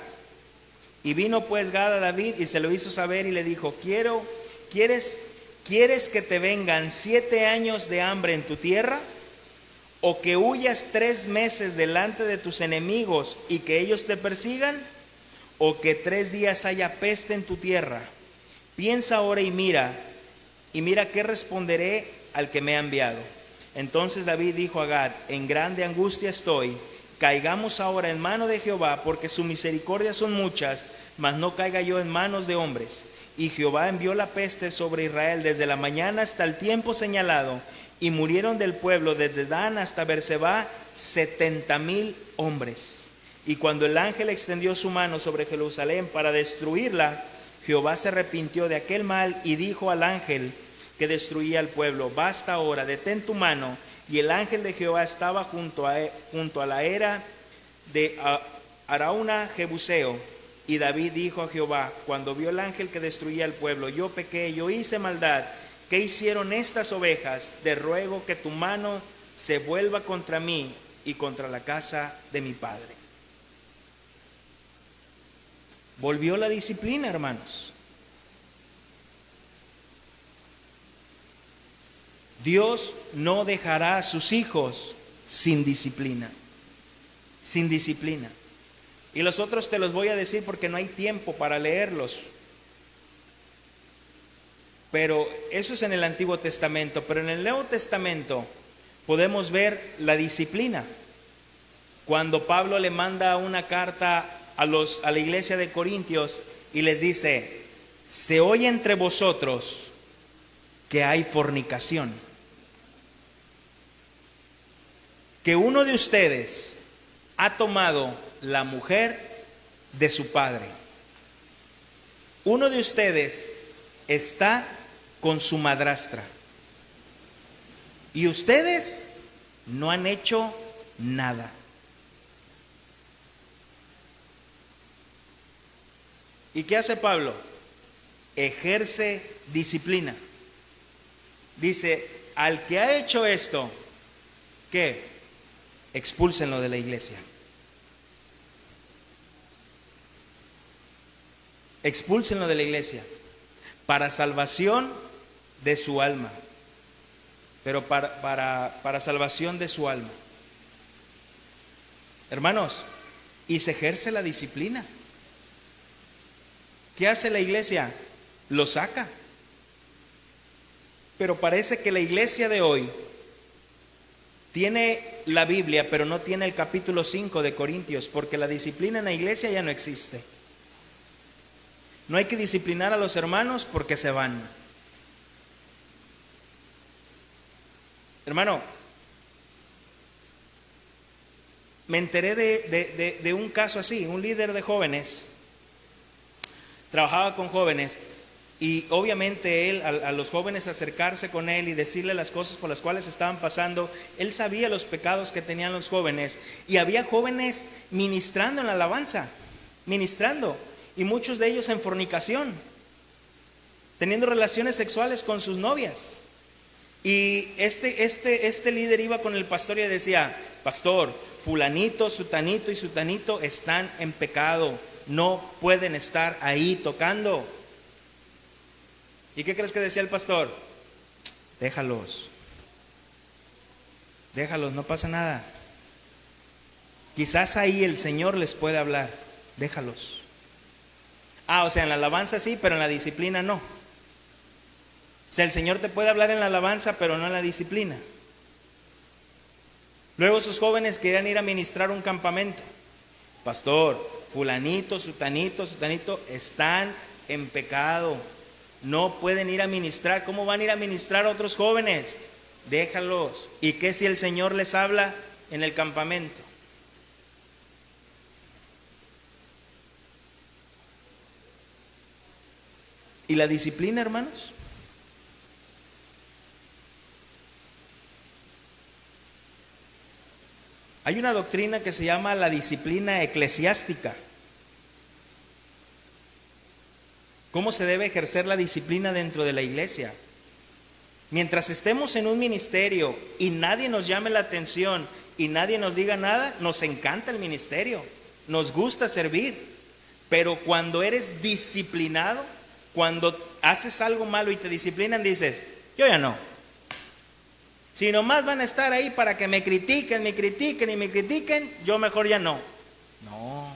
Y vino pues Gad a David y se lo hizo saber y le dijo: ¿Quieres que te vengan 7 años de hambre en tu tierra? ¿O que huyas 3 meses delante de tus enemigos y que ellos te persigan? ¿O que 3 días haya peste en tu tierra? Piensa ahora y mira qué responderé al que me ha enviado. Entonces David dijo a Gad: en grande angustia estoy, caigamos ahora en mano de Jehová, porque sus misericordias son muchas, mas no caiga yo en manos de hombres. Y Jehová envió la peste sobre Israel desde la mañana hasta el tiempo señalado, y murieron del pueblo desde Dan hasta Berseba 70,000 hombres. Y cuando el ángel extendió su mano sobre Jerusalén para destruirla, Jehová se arrepintió de aquel mal y dijo al ángel que destruía al pueblo: basta ahora, detén tu mano. Y el ángel de Jehová estaba junto a la era de Arauna Jebuseo. Y David dijo a Jehová, cuando vio el ángel que destruía al pueblo: yo pequé, yo hice maldad. ¿Qué hicieron estas ovejas? Te ruego que tu mano se vuelva contra mí y contra la casa de mi padre. Volvió la disciplina, hermanos. Dios no dejará a sus hijos sin disciplina. Sin disciplina. Y los otros te los voy a decir porque no hay tiempo para leerlos. Pero eso es en el Antiguo Testamento. Pero en el Nuevo Testamento podemos ver la disciplina. Cuando Pablo le manda una carta a la iglesia de Corintios y les dice: se oye entre vosotros que hay fornicación, que uno de ustedes ha tomado la mujer de su padre. Uno de ustedes está con su madrastra y ustedes no han hecho nada. ¿Y qué hace Pablo? Ejerce disciplina. Dice: al que ha hecho esto, ¿qué? Expúlsenlo de la iglesia. Expúlsenlo de la iglesia para salvación de su alma. Pero para salvación de su alma. Hermanos, y se ejerce la disciplina. ¿Qué hace la iglesia? Lo saca. Pero parece que la iglesia de hoy tiene la Biblia, pero no tiene el capítulo 5 de Corintios, porque la disciplina en la iglesia ya no existe. No hay que disciplinar a los hermanos porque se van. Hermano, me enteré de un caso así. Un líder de jóvenes trabajaba con jóvenes y obviamente él, a los jóvenes acercarse con él y decirle las cosas por las cuales estaban pasando, él sabía los pecados que tenían los jóvenes, y había jóvenes ministrando en la alabanza, ministrando, y muchos de ellos en fornicación, teniendo relaciones sexuales con sus novias. Y este líder iba con el pastor y decía: pastor, fulanito, sutanito y sutanito están en pecado, no pueden estar ahí tocando. ¿Y qué crees que decía el pastor? Déjalos, no pasa nada. Quizás ahí el Señor les puede hablar. Déjalos. O sea, en la alabanza sí, pero en la disciplina no. O sea, el Señor te puede hablar en la alabanza, pero no en la disciplina. Luego esos jóvenes querían ir a ministrar un campamento. Pastor, fulanito, sutanito están en pecado, no pueden ir a ministrar. ¿Cómo van a ir a ministrar a otros jóvenes? Déjalos. ¿Y qué si el Señor les habla en el campamento? ¿Y la disciplina, hermanos? Hay una doctrina que se llama la disciplina eclesiástica. ¿Cómo se debe ejercer la disciplina dentro de la iglesia? Mientras estemos en un ministerio y nadie nos llame la atención y nadie nos diga nada, nos encanta el ministerio, nos gusta servir. Pero cuando eres disciplinado, cuando haces algo malo y te disciplinan, dices: yo ya no. Si nomás van a estar ahí para que me critiquen, yo mejor ya no. No.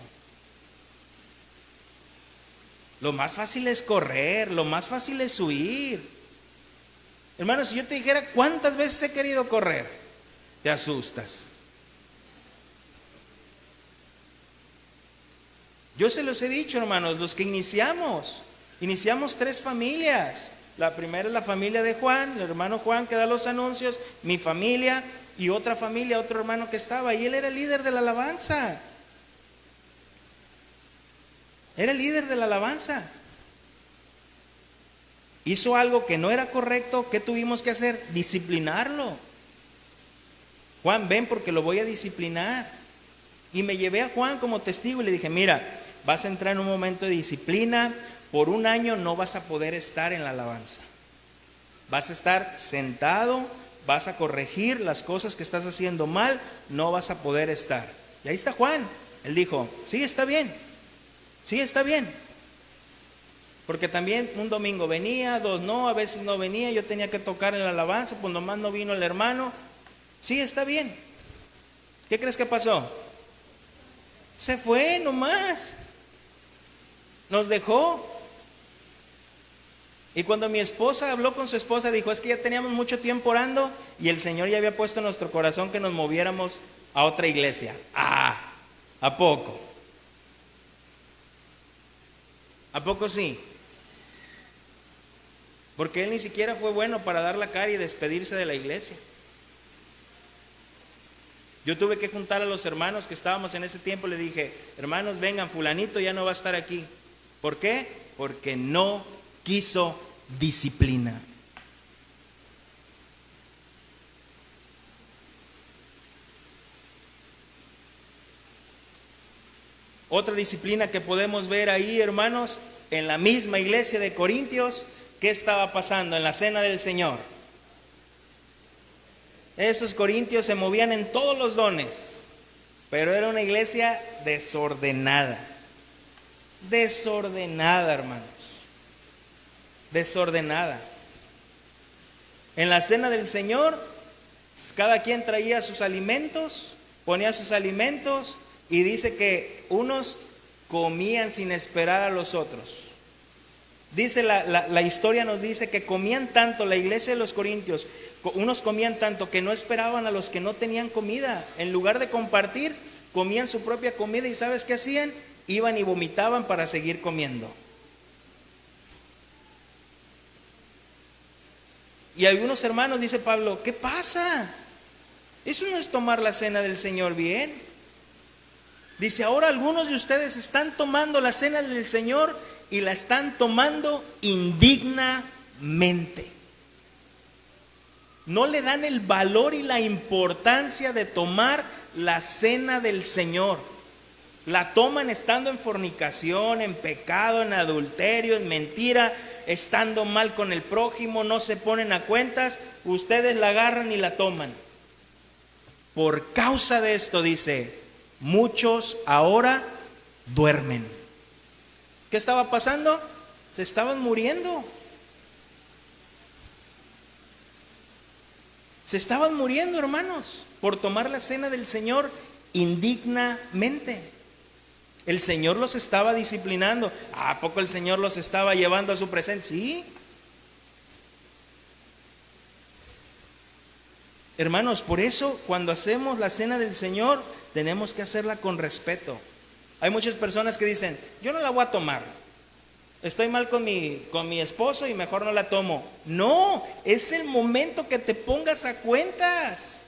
Lo más fácil es correr, lo más fácil es huir. Hermano, si yo te dijera cuántas veces he querido correr, te asustas. Yo se los he dicho, hermanos, los que iniciamos 3 familias. La primera es la familia de Juan, el hermano Juan que da los anuncios, mi familia y otra familia, otro hermano que estaba, y él era el líder de la alabanza. Era el líder de la alabanza. Hizo algo que no era correcto. ¿Qué tuvimos que hacer? Disciplinarlo. Juan, ven porque lo voy a disciplinar. Y me llevé a Juan como testigo y le dije, mira, vas a entrar en un momento de disciplina. Por un año no vas a poder estar en la alabanza. Vas a estar sentado, vas a corregir las cosas que estás haciendo mal, no vas a poder estar. Y ahí está Juan. Él dijo, sí, está bien. Sí, está bien. Porque también un domingo venía, dos no, a veces no venía, yo tenía que tocar en la alabanza, pues nomás no vino el hermano. Sí, está bien. ¿Qué crees que pasó? Se fue nomás. Nos dejó. Y cuando mi esposa habló con su esposa, dijo, es que ya teníamos mucho tiempo orando y el Señor ya había puesto en nuestro corazón que nos moviéramos a otra iglesia. Ah, ¿a poco? ¿A poco sí? Porque él ni siquiera fue bueno para dar la cara y despedirse de la iglesia. Yo tuve que juntar a los hermanos que estábamos en ese tiempo. Le dije, hermanos, vengan, fulanito ya no va a estar aquí. ¿Por qué? Porque no quiso disciplina. Otra disciplina que podemos ver ahí, hermanos, en la misma iglesia de Corintios, ¿qué estaba pasando en la cena del Señor? Esos corintios se movían en todos los dones, pero era una iglesia desordenada. Desordenada, hermanos. Desordenada. En la cena del Señor, cada quien traía sus alimentos, ponía sus alimentos, y dice que unos comían sin esperar a los otros. Dice la historia nos dice que comían tanto, la iglesia de los corintios, unos comían tanto que no esperaban a los que no tenían comida. En lugar de compartir, comían su propia comida y ¿sabes qué hacían? Iban y vomitaban para seguir comiendo. Y algunos hermanos, dice Pablo, ¿qué pasa? Eso no es tomar la cena del Señor bien. Dice, ahora algunos de ustedes están tomando la cena del Señor y la están tomando indignamente. No le dan el valor y la importancia de tomar la cena del Señor. La toman estando en fornicación, en pecado, en adulterio, en mentira, estando mal con el prójimo, no se ponen a cuentas, ustedes la agarran y la toman. Por causa de esto, dice, muchos ahora duermen. ¿Qué estaba pasando? Se estaban muriendo. Se estaban muriendo, hermanos, por tomar la cena del Señor indignamente. El Señor los estaba disciplinando. ¿A poco el Señor los estaba llevando a su presencia? Sí. Hermanos, por eso cuando hacemos la cena del Señor tenemos que hacerla con respeto. Hay muchas personas que dicen, yo no la voy a tomar. Estoy mal con mi esposo y mejor no la tomo. No, es el momento que te pongas a cuentas.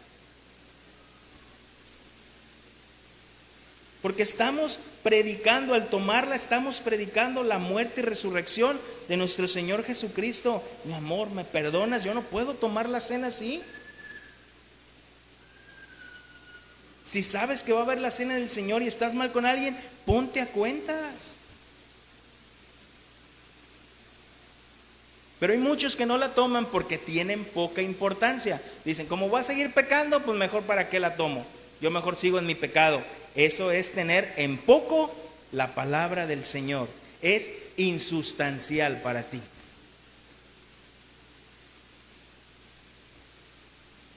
Porque estamos predicando, al tomarla, estamos predicando la muerte y resurrección de nuestro Señor Jesucristo. Mi amor, ¿me perdonas? Yo no puedo tomar la cena así. Si sabes que va a haber la cena del Señor y estás mal con alguien, ponte a cuentas. Pero hay muchos que no la toman porque tienen poca importancia. Dicen, como voy a seguir pecando, pues mejor para qué la tomo. Yo mejor sigo en mi pecado. Eso es tener en poco la palabra del Señor. Es insustancial para ti.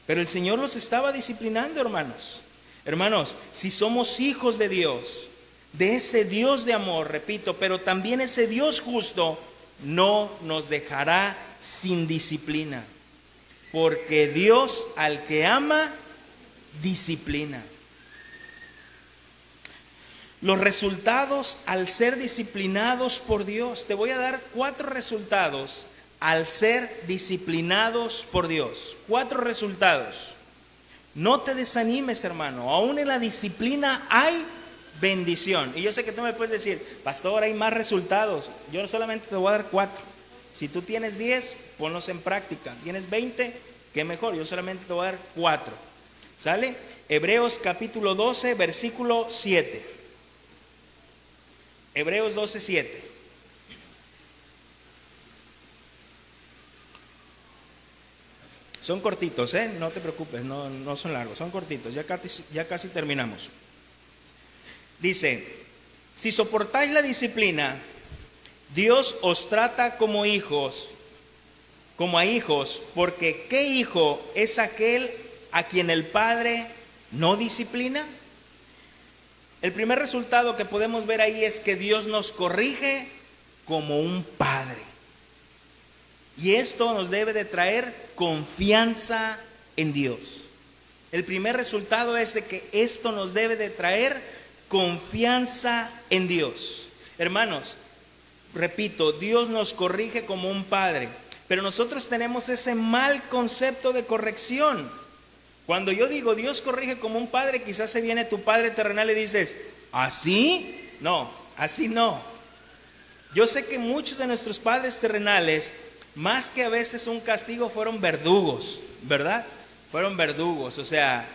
Pero el Señor los estaba disciplinando, hermanos. Hermanos, si somos hijos de Dios, de ese Dios de amor, repito, pero también ese Dios justo, no nos dejará sin disciplina. Porque Dios al que ama, disciplina. Los resultados al ser disciplinados por Dios. Te voy a dar 4 resultados al ser disciplinados por Dios. 4 resultados. No te desanimes, hermano. Aún en la disciplina hay bendición. Y yo sé que tú me puedes decir, pastor, hay más resultados. Yo solamente te voy a dar 4. Si tú tienes 10, ponlos en práctica. Tienes 20, qué mejor. Yo solamente te voy a dar 4. ¿Sale? Hebreos capítulo 12, versículo 7. Hebreos 12, 7. Son cortitos, no te preocupes, no son largos, son cortitos, ya casi terminamos. Dice, si soportáis la disciplina, Dios os trata como hijos, como a hijos, porque ¿qué hijo es aquel a quien el Padre no disciplina? El primer resultado que podemos ver ahí es que Dios nos corrige como un padre. Y esto nos debe de traer confianza en Dios. El primer resultado es de que esto nos debe de traer confianza en Dios. Hermanos, repito, Dios nos corrige como un padre, pero nosotros tenemos ese mal concepto de corrección. Cuando yo digo Dios corrige como un padre, quizás se viene tu padre terrenal y dices, ¿así? No, así no. Yo sé que muchos de nuestros padres terrenales, más que a veces un castigo, fueron verdugos, ¿verdad? Fueron verdugos, o sea,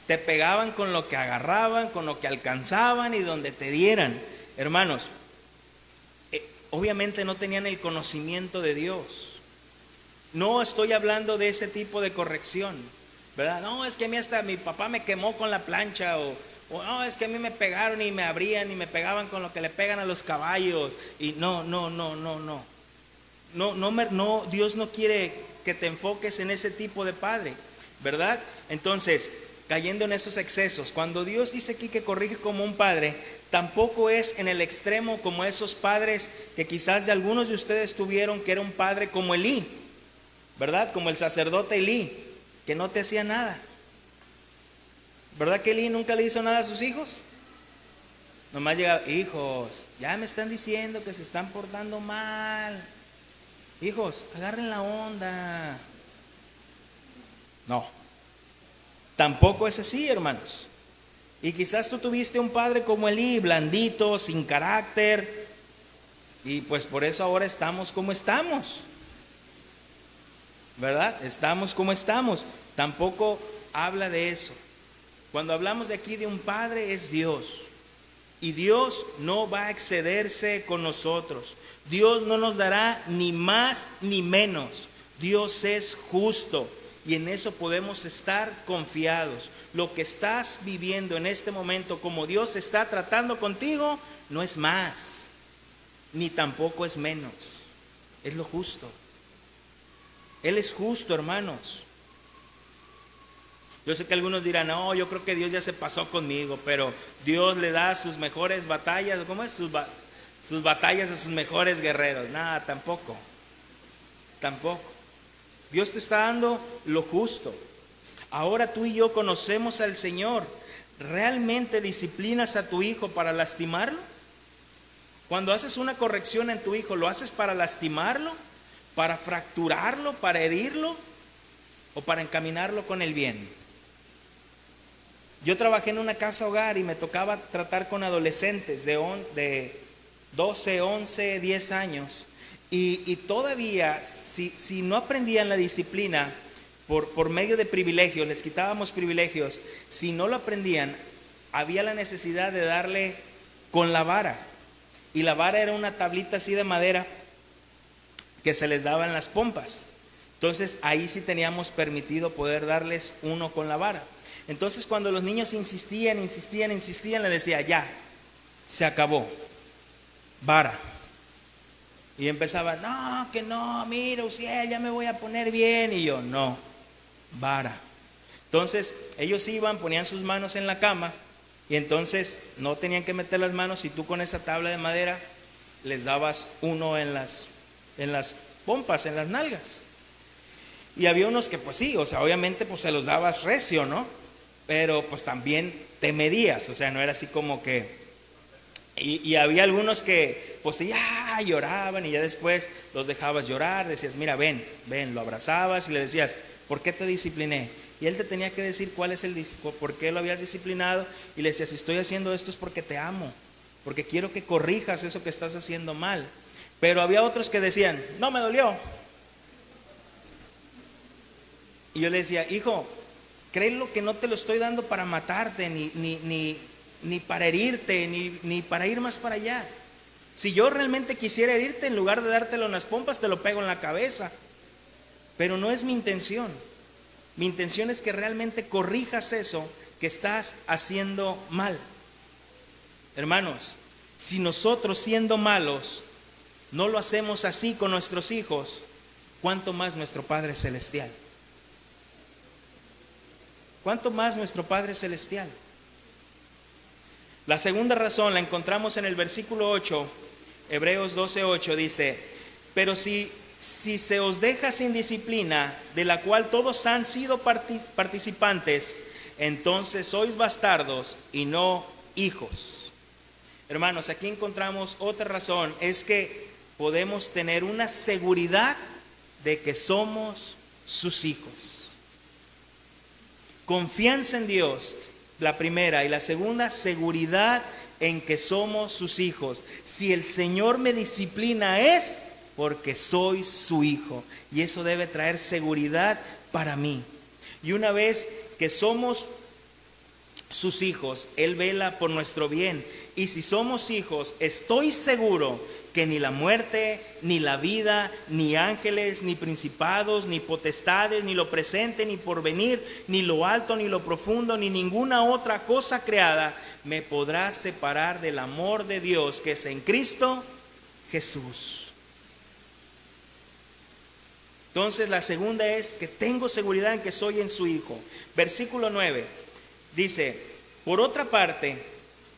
te pegaban con lo que agarraban, con lo que alcanzaban y donde te dieran. Hermanos, obviamente no tenían el conocimiento de Dios. No estoy hablando de ese tipo de corrección, ¿verdad? No, es que a mí hasta mi papá me quemó con la plancha, o no, es que a mí me pegaron y me abrían y me pegaban con lo que le pegan a los caballos. Y no, Dios no quiere que te enfoques en ese tipo de padre, ¿verdad? Entonces, cayendo en esos excesos, cuando Dios dice aquí que corrige como un padre, tampoco es en el extremo como esos padres que quizás de algunos de ustedes tuvieron, que era un padre como Elí, ¿verdad? Como el sacerdote Elí, que no te hacía nada. ¿Verdad que Elí nunca le hizo nada a sus hijos? Nomás llegaba, hijos, ya me están diciendo que se están portando mal. Hijos, agarren la onda. No, tampoco es así, hermanos. Y quizás tú tuviste un padre como Elí, blandito, sin carácter, y pues por eso ahora estamos como estamos, ¿verdad? Estamos como estamos. Tampoco habla de eso. Cuando hablamos de aquí de un padre, es Dios. Y Dios no va a excederse con nosotros. Dios no nos dará ni más ni menos. Dios es justo y en eso podemos estar confiados. Lo que estás viviendo en este momento, como Dios está tratando contigo, no es más, ni tampoco es menos. Es lo justo. Él es justo, hermanos. Yo sé que algunos dirán, no, yo creo que Dios ya se pasó conmigo, pero Dios le da sus mejores batallas, ¿cómo es? Sus batallas a sus mejores guerreros. Nada, tampoco. Dios te está dando lo justo. Ahora tú y yo conocemos al Señor. ¿Realmente disciplinas a tu hijo para lastimarlo? Cuando haces una corrección en tu hijo, ¿lo haces para lastimarlo? ¿Para fracturarlo? ¿Para herirlo? ¿O para encaminarlo con el bien? Yo trabajé en una casa hogar y me tocaba tratar con adolescentes de 12, 11, 10 años. Y todavía, si no aprendían la disciplina por medio de privilegios, les quitábamos privilegios, si no lo aprendían, había la necesidad de darle con la vara. Y la vara era una tablita así de madera que se les daba en las pompas. Entonces ahí sí teníamos permitido poder darles uno con la vara. Entonces cuando los niños insistían, le decía, ya, se acabó, vara. Y empezaba, no, que no, mira, Uziel, ya me voy a poner bien. Y yo, no, vara. Entonces ellos iban, ponían sus manos en la cama y entonces no tenían que meter las manos y tú con esa tabla de madera les dabas uno en las pompas, en las nalgas. Y había unos que pues sí, o sea, obviamente pues se los dabas recio, ¿no? Pero pues también te medías, o sea, no era así como que... Y había algunos que pues ya lloraban, y ya después los dejabas llorar, decías, mira, ven, lo abrazabas y le decías, ¿por qué te discipliné? Y él te tenía que decir por qué lo habías disciplinado, y le decías, si estoy haciendo esto es porque te amo, porque quiero que corrijas eso que estás haciendo mal. Pero había otros que decían, no me dolió. Y yo le decía, hijo, créelo que no te lo estoy dando para matarte, ni para herirte, ni para ir más para allá. Si yo realmente quisiera herirte, en lugar de dártelo en las pompas, te lo pego en la cabeza. Pero no es mi intención. Mi intención es que realmente corrijas eso que estás haciendo mal. Hermanos, si nosotros siendo malos no lo hacemos así con nuestros hijos, ¿cuánto más nuestro Padre Celestial? ¿Cuánto más nuestro Padre Celestial? La segunda razón la encontramos en el versículo 8, Hebreos 12:8, dice, pero si se os deja sin disciplina, de la cual todos han sido participantes, entonces sois bastardos y no hijos. Hermanos, aquí encontramos otra razón, es que podemos tener una seguridad de que somos sus hijos. Confianza en Dios, la primera, y la segunda, seguridad en que somos sus hijos. Si el Señor me disciplina es porque soy su hijo, y eso debe traer seguridad para mí. Y una vez que somos sus hijos, Él vela por nuestro bien, y si somos hijos, estoy seguro que ni la muerte, ni la vida, ni ángeles, ni principados, ni potestades, ni lo presente, ni porvenir, ni lo alto, ni lo profundo, ni ninguna otra cosa creada me podrá separar del amor de Dios que es en Cristo Jesús. Entonces la segunda es que tengo seguridad en que soy en su Hijo. Versículo 9 dice, por otra parte,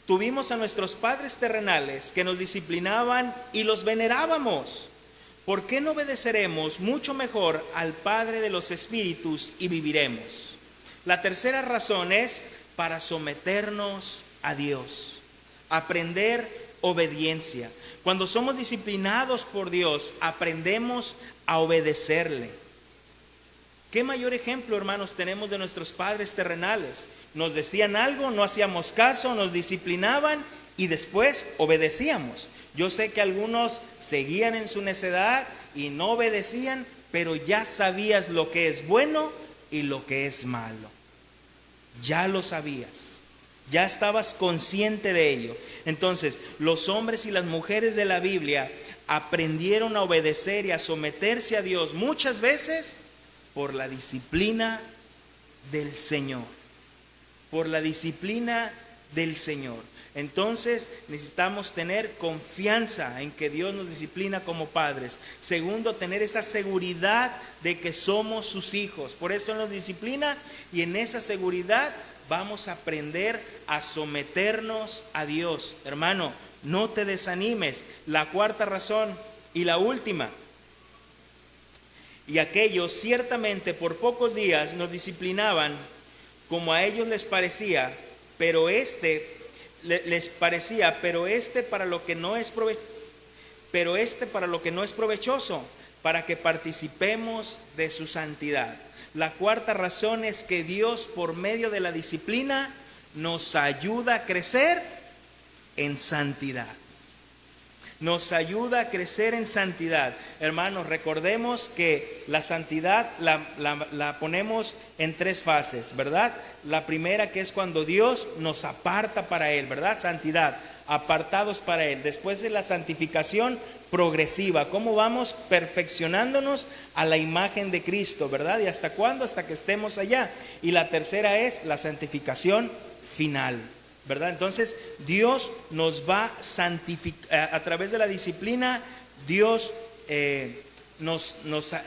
tuvimos a nuestros padres terrenales que nos disciplinaban y los venerábamos. ¿Por qué no obedeceremos mucho mejor al Padre de los Espíritus y viviremos? La tercera razón es para someternos a Dios, aprender obediencia. Cuando somos disciplinados por Dios, aprendemos a obedecerle. ¿Qué mayor ejemplo, hermanos, tenemos de nuestros padres terrenales? Nos decían algo, no hacíamos caso, nos disciplinaban y después obedecíamos. Yo sé que algunos seguían en su necedad y no obedecían, pero ya sabías lo que es bueno y lo que es malo. Ya lo sabías, ya estabas consciente de ello. Entonces, los hombres y las mujeres de la Biblia aprendieron a obedecer y a someterse a Dios muchas veces por la disciplina del Señor. Por la disciplina del Señor. Entonces necesitamos tener confianza en que Dios nos disciplina como padres. Segundo, tener esa seguridad de que somos sus hijos. Por eso nos disciplina, y en esa seguridad vamos a aprender a someternos a Dios. Hermano, no te desanimes. La cuarta razón y la última. Y aquellos ciertamente por pocos días nos disciplinaban como a ellos les parecía, pero para lo que no es provechoso, para que participemos de su santidad. La cuarta razón es que Dios, por medio de la disciplina, nos ayuda a crecer en santidad. Nos ayuda a crecer en santidad. Hermanos, recordemos que la santidad la ponemos en tres fases, ¿verdad? La primera, que es cuando Dios nos aparta para Él, ¿verdad? Santidad, apartados para Él. Después de la santificación progresiva, cómo vamos perfeccionándonos a la imagen de Cristo, ¿verdad? ¿Y hasta cuándo? Hasta que estemos allá. Y la tercera es la santificación final, ¿verdad? Entonces Dios nos va a santificar a través de la disciplina. Dios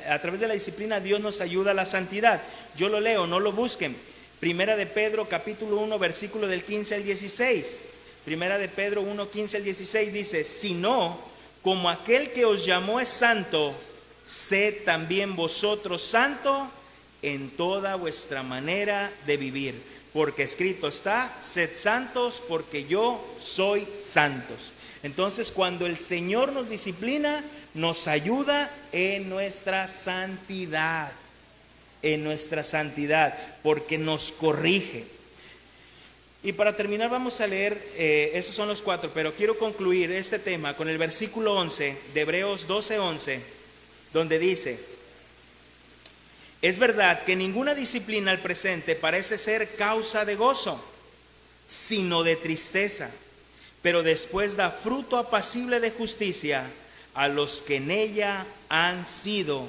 a través de la disciplina Dios nos ayuda a la santidad. Yo lo leo, no lo busquen. Primera de Pedro capítulo 1 versículo del 15 al 16. Primera de Pedro 1, 15 al 16 dice: sino como aquel que os llamó es santo, sed también vosotros santo en toda vuestra manera de vivir. Porque escrito está: sed santos porque yo soy santos. Entonces, cuando el Señor nos disciplina, nos ayuda en nuestra santidad, porque nos corrige. Y para terminar vamos a leer, esos son los 4, pero quiero concluir este tema con el versículo 11 de Hebreos 12:11, donde dice: es verdad que ninguna disciplina al presente parece ser causa de gozo, sino de tristeza, pero después da fruto apacible de justicia a los que en ella han sido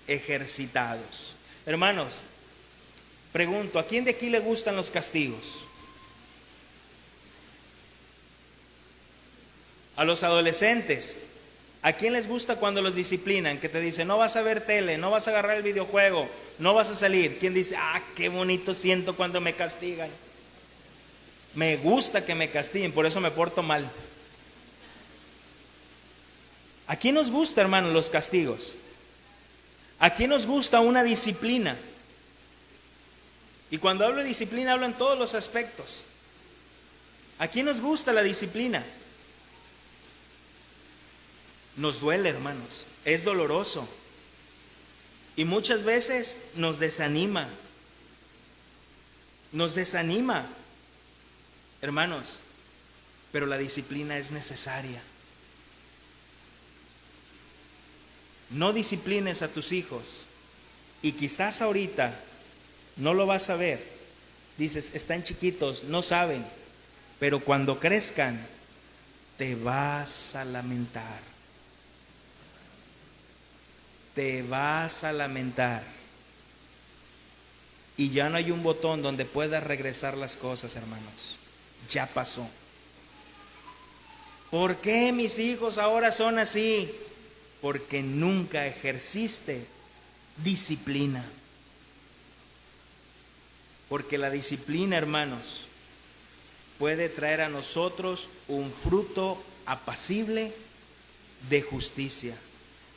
ejercitados. Hermanos, pregunto, ¿a quién de aquí le gustan los castigos? A los adolescentes, ¿a quién les gusta cuando los disciplinan? Que te dicen, no vas a ver tele, no vas a agarrar el videojuego, no vas a salir. ¿Quién dice, qué bonito siento cuando me castigan? Me gusta que me castiguen, por eso me porto mal. ¿A quién nos gusta, hermano, los castigos? ¿A quién nos gusta una disciplina? Y cuando hablo de disciplina, hablo en todos los aspectos. ¿A quién nos gusta la disciplina? Nos duele, hermanos, es doloroso. Y muchas veces nos desanima. Hermanos, pero la disciplina es necesaria. No disciplines a tus hijos y quizás ahorita no lo vas a ver. Dices, están chiquitos, no saben, pero cuando crezcan te vas a lamentar. Te vas a lamentar. Y ya no hay un botón donde puedas regresar las cosas, hermanos. Ya pasó. ¿Por qué mis hijos ahora son así? Porque nunca ejerciste disciplina. Porque la disciplina, hermanos, puede traer a nosotros un fruto apacible de justicia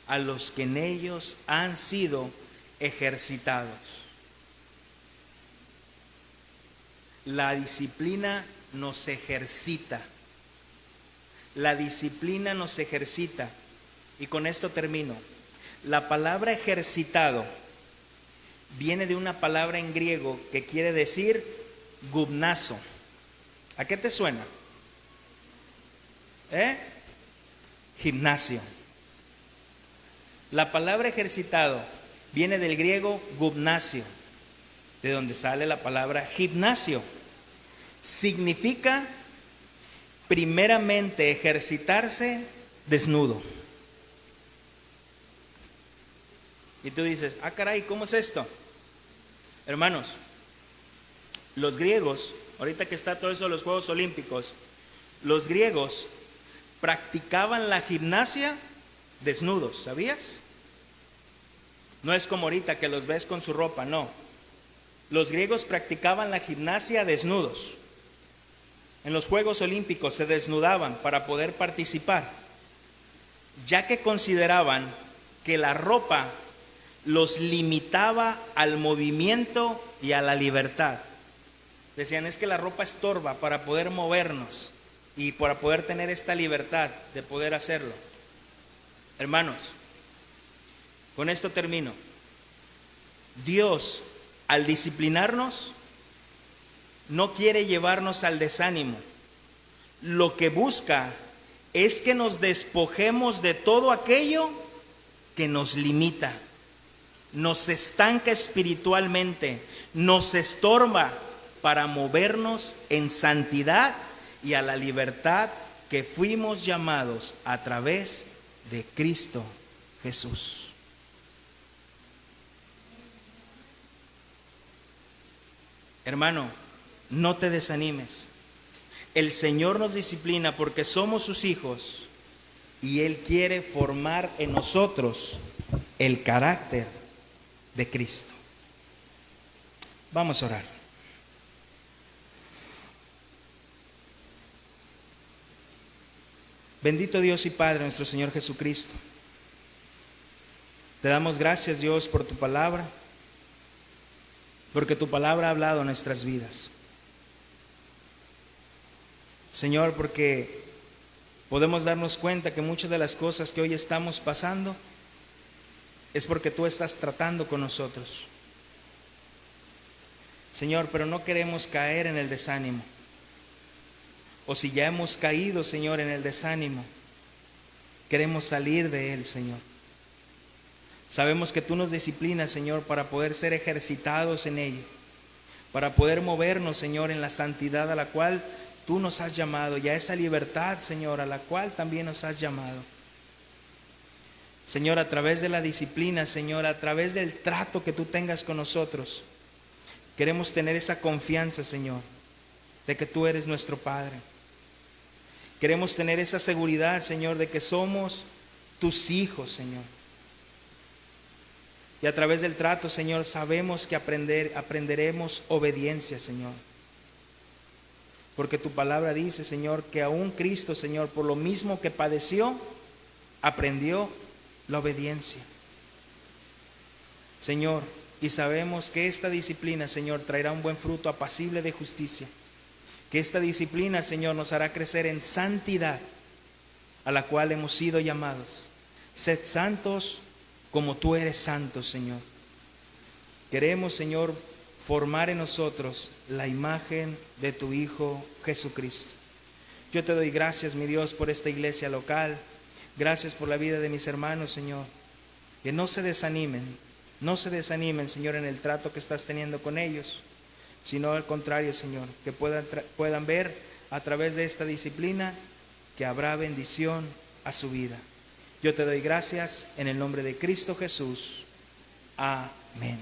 a los que en ellos han sido ejercitados. La disciplina nos ejercita. La disciplina nos ejercita. Y con esto termino. La palabra ejercitado viene de una palabra en griego que quiere decir gumnazo. ¿A qué te suena? Gimnasio. La palabra ejercitado viene del griego gumnasio, de donde sale la palabra gimnasio. Significa primeramente ejercitarse desnudo. Y tú dices, caray, ¿cómo es esto? Hermanos, los griegos, ahorita que está todo eso de los Juegos Olímpicos, los griegos practicaban la gimnasia desnudos, ¿sabías? No es como ahorita que los ves con su ropa, no. Los griegos practicaban la gimnasia desnudos. En los Juegos Olímpicos se desnudaban para poder participar, ya que consideraban que la ropa los limitaba al movimiento y a la libertad. Decían, es que la ropa estorba para poder movernos y para poder tener esta libertad de poder hacerlo. Hermanos, con esto termino. Dios, al disciplinarnos, no quiere llevarnos al desánimo. Lo que busca es que nos despojemos de todo aquello que nos limita, nos estanca espiritualmente, nos estorba para movernos en santidad y a la libertad que fuimos llamados a través de Cristo Jesús. Hermano, no te desanimes. El Señor nos disciplina porque somos sus hijos y Él quiere formar en nosotros el carácter de Cristo. Vamos a orar. Bendito Dios y Padre, nuestro Señor Jesucristo. Te damos gracias, Dios, por tu palabra, porque tu palabra ha hablado en nuestras vidas. Señor, porque podemos darnos cuenta que muchas de las cosas que hoy estamos pasando es porque tú estás tratando con nosotros. Señor, pero no queremos caer en el desánimo. O si ya hemos caído, Señor, en el desánimo, queremos salir de él, Señor. Sabemos que tú nos disciplinas, Señor, para poder ser ejercitados en ello, para poder movernos, Señor, en la santidad a la cual tú nos has llamado, y a esa libertad, Señor, a la cual también nos has llamado. Señor, a través de la disciplina, Señor, a través del trato que tú tengas con nosotros, queremos tener esa confianza, Señor, de que tú eres nuestro Padre. Queremos tener esa seguridad, Señor, de que somos tus hijos, Señor. Y a través del trato, Señor, sabemos que aprenderemos obediencia, Señor. Porque tu palabra dice, Señor, que aún Cristo, Señor, por lo mismo que padeció, aprendió la obediencia. Señor, y sabemos que esta disciplina, Señor, traerá un buen fruto apacible de justicia. Que esta disciplina, Señor, nos hará crecer en santidad, a la cual hemos sido llamados. Sed santos como tú eres santo, Señor. Queremos, Señor, formar en nosotros la imagen de tu Hijo Jesucristo. Yo te doy gracias, mi Dios, por esta iglesia local. Gracias por la vida de mis hermanos, Señor. Que no se desanimen, Señor, en el trato que estás teniendo con ellos, sino al contrario, Señor, que puedan ver a través de esta disciplina que habrá bendición a su vida. Yo te doy gracias en el nombre de Cristo Jesús. Amén.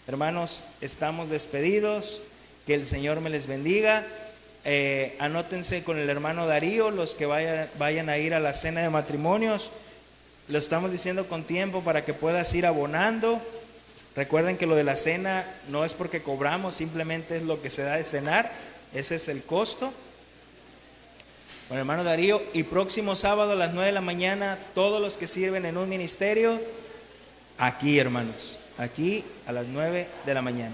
Hermanos, estamos despedidos. Que el Señor me les bendiga. Anótense con el hermano Darío, los que vayan a ir a la cena de matrimonios. Lo estamos diciendo con tiempo para que puedas ir abonando. Recuerden que lo de la cena no es porque cobramos, simplemente es lo que se da de cenar. Ese es el costo. Bueno, hermano Darío, y próximo sábado a las 9 de la mañana, todos los que sirven en un ministerio, aquí, hermanos, aquí a las 9 de la mañana.